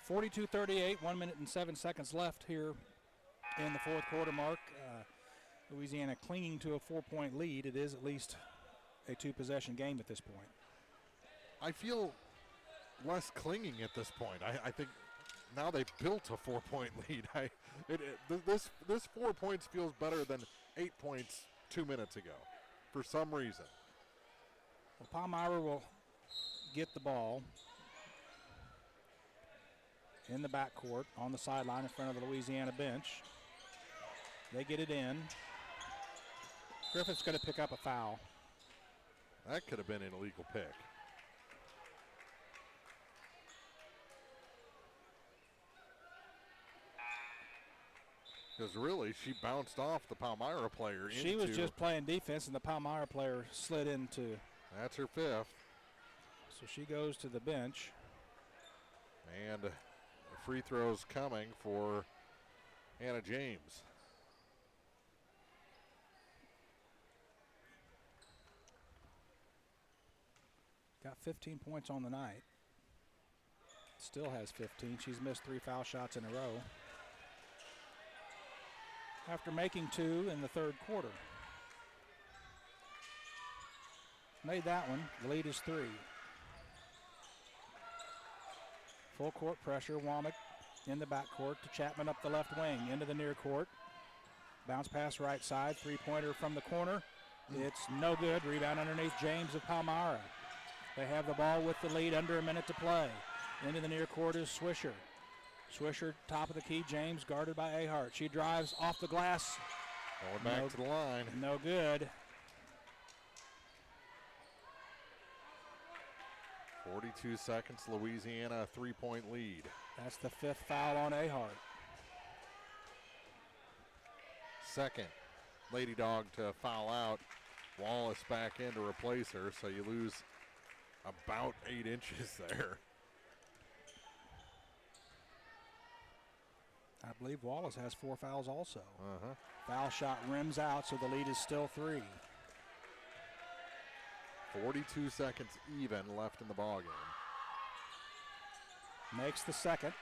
42-38, 1 minute and 7 seconds left here in the fourth quarter, Mark. Louisiana clinging to a 4-point lead. It is at least a 2-possession game at this point. I feel less clinging at this point. I think now they've built a 4-point lead. This 4 points feels better than 8 points 2 minutes ago for some reason. Well, Palmyra will get the ball in the backcourt on the sideline in front of the Louisiana bench. They get it in. Griffith's going to pick up a foul. That could have been an illegal pick. Because really, she bounced off the Palmyra player. She was just playing defense, and the Palmyra player slid into. That's her 5th. So she goes to the bench. And the free throw's coming for Hannah James. Got 15 points on the night. Still has 15. She's missed 3 foul shots in a row after making 2 in the third quarter. Made that one. The lead is 3. Full court pressure. Womack in the backcourt to Chapman up the left wing into the near court. Bounce pass right side. 3-pointer from the corner. It's no good. Rebound underneath James of Palmyra. They have the ball with the lead, under a minute to play. Into the near court is Swisher. Swisher, top of the key. James guarded by Ahart. She drives off the glass. Going back to the line. No good. 42 seconds, Louisiana, a 3-point lead. That's the 5th foul on Ahart. Second Lady Dog to foul out. Wallace back in to replace her, so you lose about 8 inches there. I believe Wallace has 4 fouls also. Foul shot rims out, so the lead is still 3. 42 seconds even left in the ballgame. Makes the second.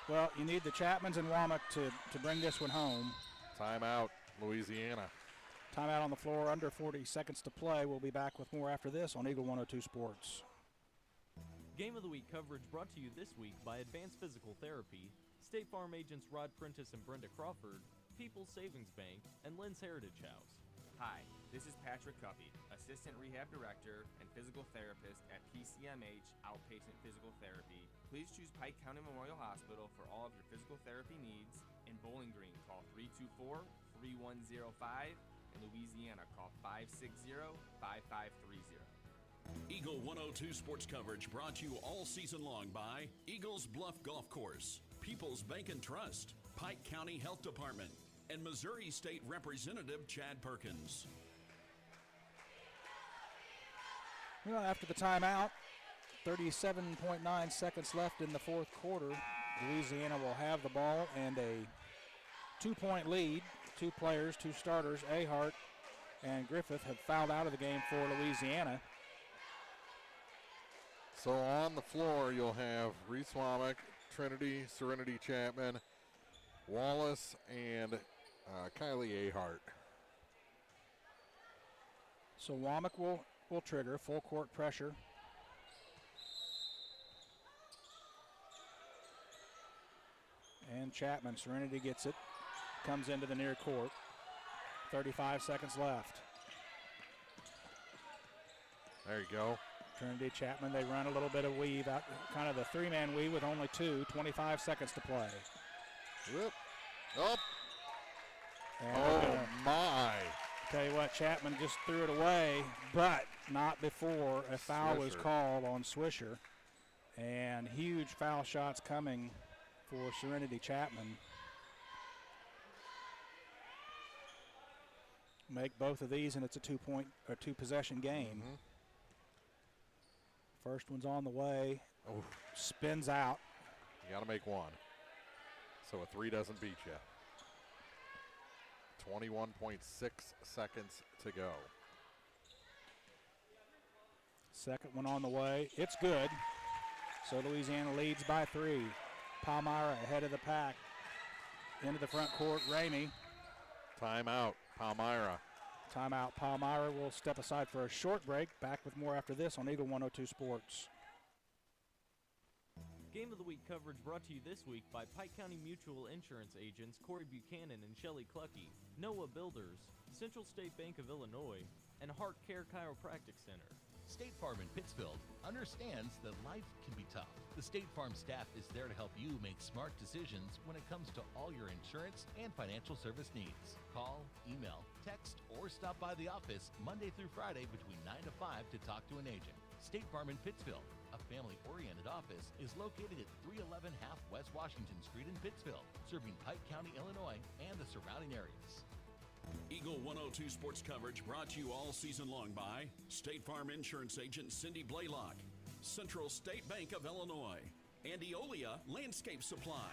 Well, you need the Chapmans and Womack to bring this one home. Timeout, Louisiana. Timeout on the floor, under 40 seconds to play. We'll be back with more after this on Eagle 102 Sports. Game of the Week coverage brought to you this week by Advanced Physical Therapy, State Farm agents Rod Prentice and Brenda Crawford, People's Savings Bank, and Lynn's Heritage House. Hi, this is Patrick Cuppy, Assistant Rehab Director and Physical Therapist at PCMH Outpatient Physical Therapy. Please choose Pike County Memorial Hospital for all of your physical therapy needs. In Bowling Green, call 324-3105. In Louisiana, call 560-5530. Eagle 102 sports coverage brought to you all season long by Eagles Bluff Golf Course, People's Bank and Trust, Pike County Health Department, and Missouri State Representative Chad Perkins. Well, after the timeout, 37.9 seconds left in the fourth quarter. Louisiana will have the ball and a 2-point lead. 2 players, 2 starters, Ahart and Griffith, have fouled out of the game for Louisiana. So on the floor, you'll have Reese Womack, Trinity, Serenity Chapman, Wallace, and Kylie Ahart. So Womack will trigger full court pressure. And Chapman, Serenity gets it, comes into the near court. 35 seconds left. There you go. Trinity, Chapman, they run a little bit of weave out, kind of the 3-man weave with only 2, 25 seconds to play. Whoop. Up. And my. Tell you what, Chapman just threw it away, but not before a foul was called on Swisher. And huge foul shots coming for Serenity Chapman. Make both of these, and it's a 2-possession game. First one's on the way. Oh. Spins out. You got to make one. So a 3 doesn't beat you. 21.6 seconds to go. Second one on the way. It's good. So Louisiana leads by 3. Palmyra ahead of the pack. Into the front court, Ramey. Timeout, Palmyra. Timeout, Palmyra will step aside for a short break. Back with more after this on Eagle 102 Sports. Game of the Week coverage brought to you this week by Pike County Mutual Insurance agents Corey Buchanan and Shelley Cluckey, Noah Builders, Central State Bank of Illinois, and Heart Care Chiropractic Center. State Farm in Pittsfield understands that life can be tough. The State Farm staff is there to help you make smart decisions when it comes to all your insurance and financial service needs. Call, email, text, or stop by the office Monday through Friday between 9 to 5 to talk to an agent. State Farm in Pittsfield, a family-oriented office, is located at 311 Half West Washington Street in Pittsfield, serving Pike County, Illinois, and the surrounding areas. Eagle 102 sports coverage brought to you all season long by State Farm Insurance Agent Cindy Blaylock, Central State Bank of Illinois, and Eolia Landscape Supply.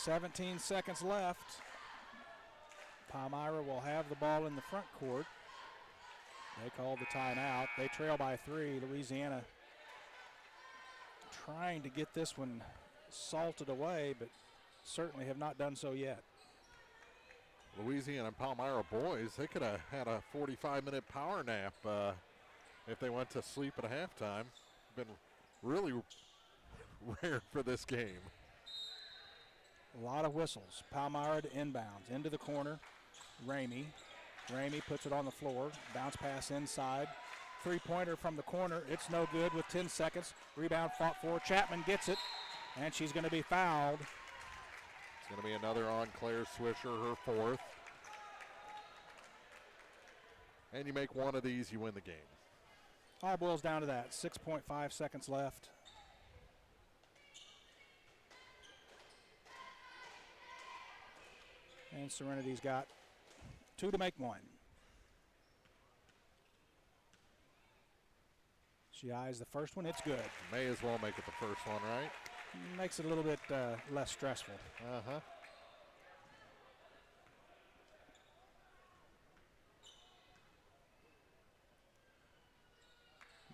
17 seconds left. Palmyra will have the ball in the front court. They called the timeout. They trail by 3. Louisiana trying to get this one salted away, but certainly have not done so yet. Louisiana and Palmyra boys, they could have had a 45-minute power nap if they went to sleep at halftime. Been really rare for this game. A lot of whistles. Palmyra to inbounds. Into the corner. Ramey puts it on the floor. Bounce pass inside. Three-pointer from the corner. It's no good with 10 seconds. Rebound fought for. Chapman gets it, and she's going to be fouled. It's going to be another on Claire Swisher, her 4th. And you make one of these, you win the game. All boils down to that. 6.5 seconds left. And Serenity's got 2 to make 1. She eyes the first one. It's good. May as well make it the first one, right? Makes it a little bit less stressful. Uh-huh.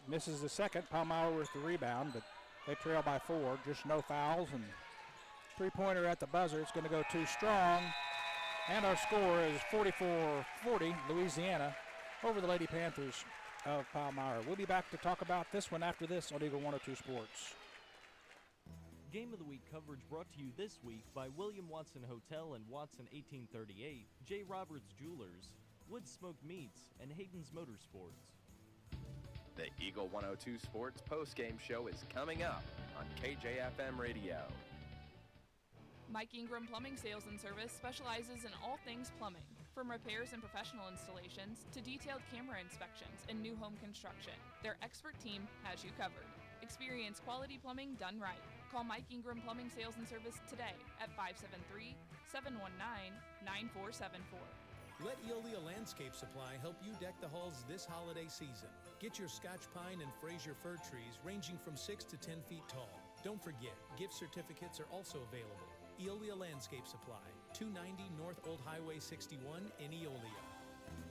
Misses the second. Palmyra with the rebound, but they trail by 4. Just no fouls, and three-pointer at the buzzer. It's going to go too strong. And our score is 44-40, Louisiana over the Lady Panthers of Palmyra. We'll be back to talk about this one after this on Eagle 102 Sports. Game of the Week coverage brought to you this week by William Watson Hotel and Watson 1838, J. Roberts Jewelers, Wood Smoked Meats, and Hayden's Motorsports. The Eagle 102 Sports postgame show is coming up on KJFM Radio. Mike Ingram Plumbing Sales and Service specializes in all things plumbing, from repairs and professional installations to detailed camera inspections and new home construction. Their expert team has you covered. Experience quality plumbing done right. Call Mike Ingram Plumbing Sales and Service today at 573-719-9474. Let Eolia Landscape Supply help you deck the halls this holiday season. Get your Scotch pine and Fraser fir trees ranging from 6 to 10 feet tall. Don't forget, gift certificates are also available. Eolia Landscape Supply, 290 North Old Highway 61 in Eolia.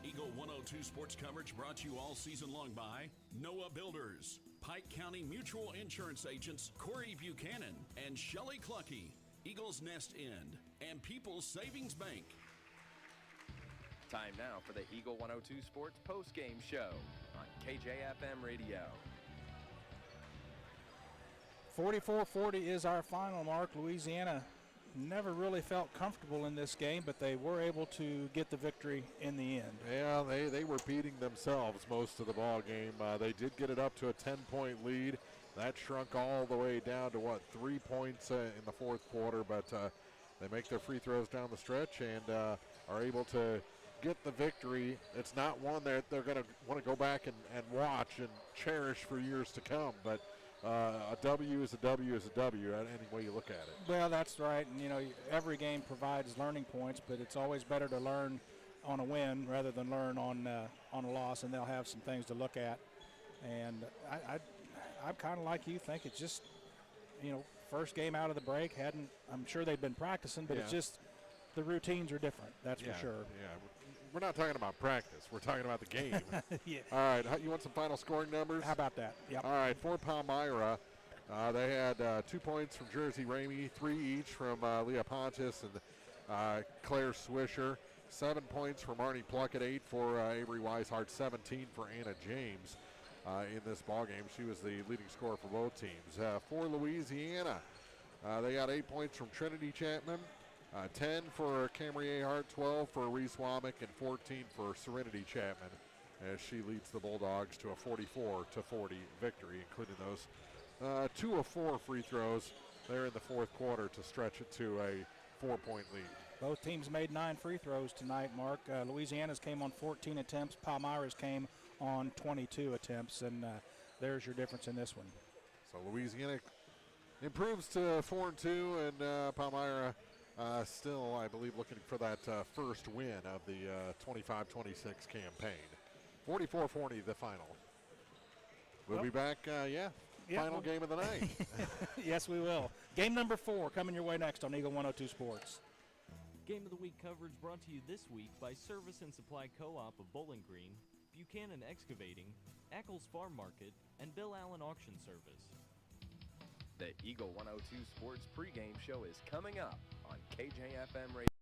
Eagle 102 sports coverage brought to you all season long by Noah Builders, Pike County Mutual Insurance agents Corey Buchanan and Shelley Cluckey, Eagles Nest Inn, and People's Savings Bank. Time now for the Eagle 102 Sports postgame show on KJFM Radio. 44-40 is our final mark. Louisiana never really felt comfortable in this game, but they were able to get the victory in the end. Yeah, they were beating themselves most of the ball game. They did get it up to a 10-point lead. That shrunk all the way down to, 3 points in the fourth quarter, but they make their free throws down the stretch and are able to get the victory. It's not one that they're going to want to go back and watch and cherish for years to come, but a W is a W is a W, any way you look at it. Well, that's right. And, every game provides learning points, but it's always better to learn on a win rather than learn on a loss, and they'll have some things to look at. And I'm kind of like you, think it's just, first game out of the break. I'm sure they've been practicing, but it's just the routines are different, that's for sure. Yeah, we're not talking about practice. We're talking about the game. Yeah. All right, you want some final scoring numbers? How about that? Yep. All right, for Palmyra, they had 2 points from Jersey Ramey, 3 each from Leah Pontus and Claire Swisher, 7 points from Arnie Pluckett, 8 for Avery Weishart, 17 for Anna James in this ballgame. She was the leading scorer for both teams. For Louisiana, they got 8 points from Trinity Chapman, 10 for Camry Ahart, 12 for Reese Womack, and 14 for Serenity Chapman, as she leads the Bulldogs to a 44-40 victory, including those 2 of 4 free throws there in the fourth quarter to stretch it to a 4-point lead. Both teams made 9 free throws tonight, Mark. Louisiana's came on 14 attempts. Palmyra's came on 22 attempts, and there's your difference in this one. So Louisiana improves to 4-2, and Palmyra still, I believe, looking for that first win of the 25-26 campaign. 44-40 the final. We'll be back, final game of the night. Yes, we will. Game number 4 coming your way next on Eagle 102 Sports. Game of the Week coverage brought to you this week by Service and Supply Co-op of Bowling Green, Buchanan Excavating, Ackles Farm Market, and Bill Allen Auction Service. The Eagle 102 Sports pregame show is coming up on KJFM Radio.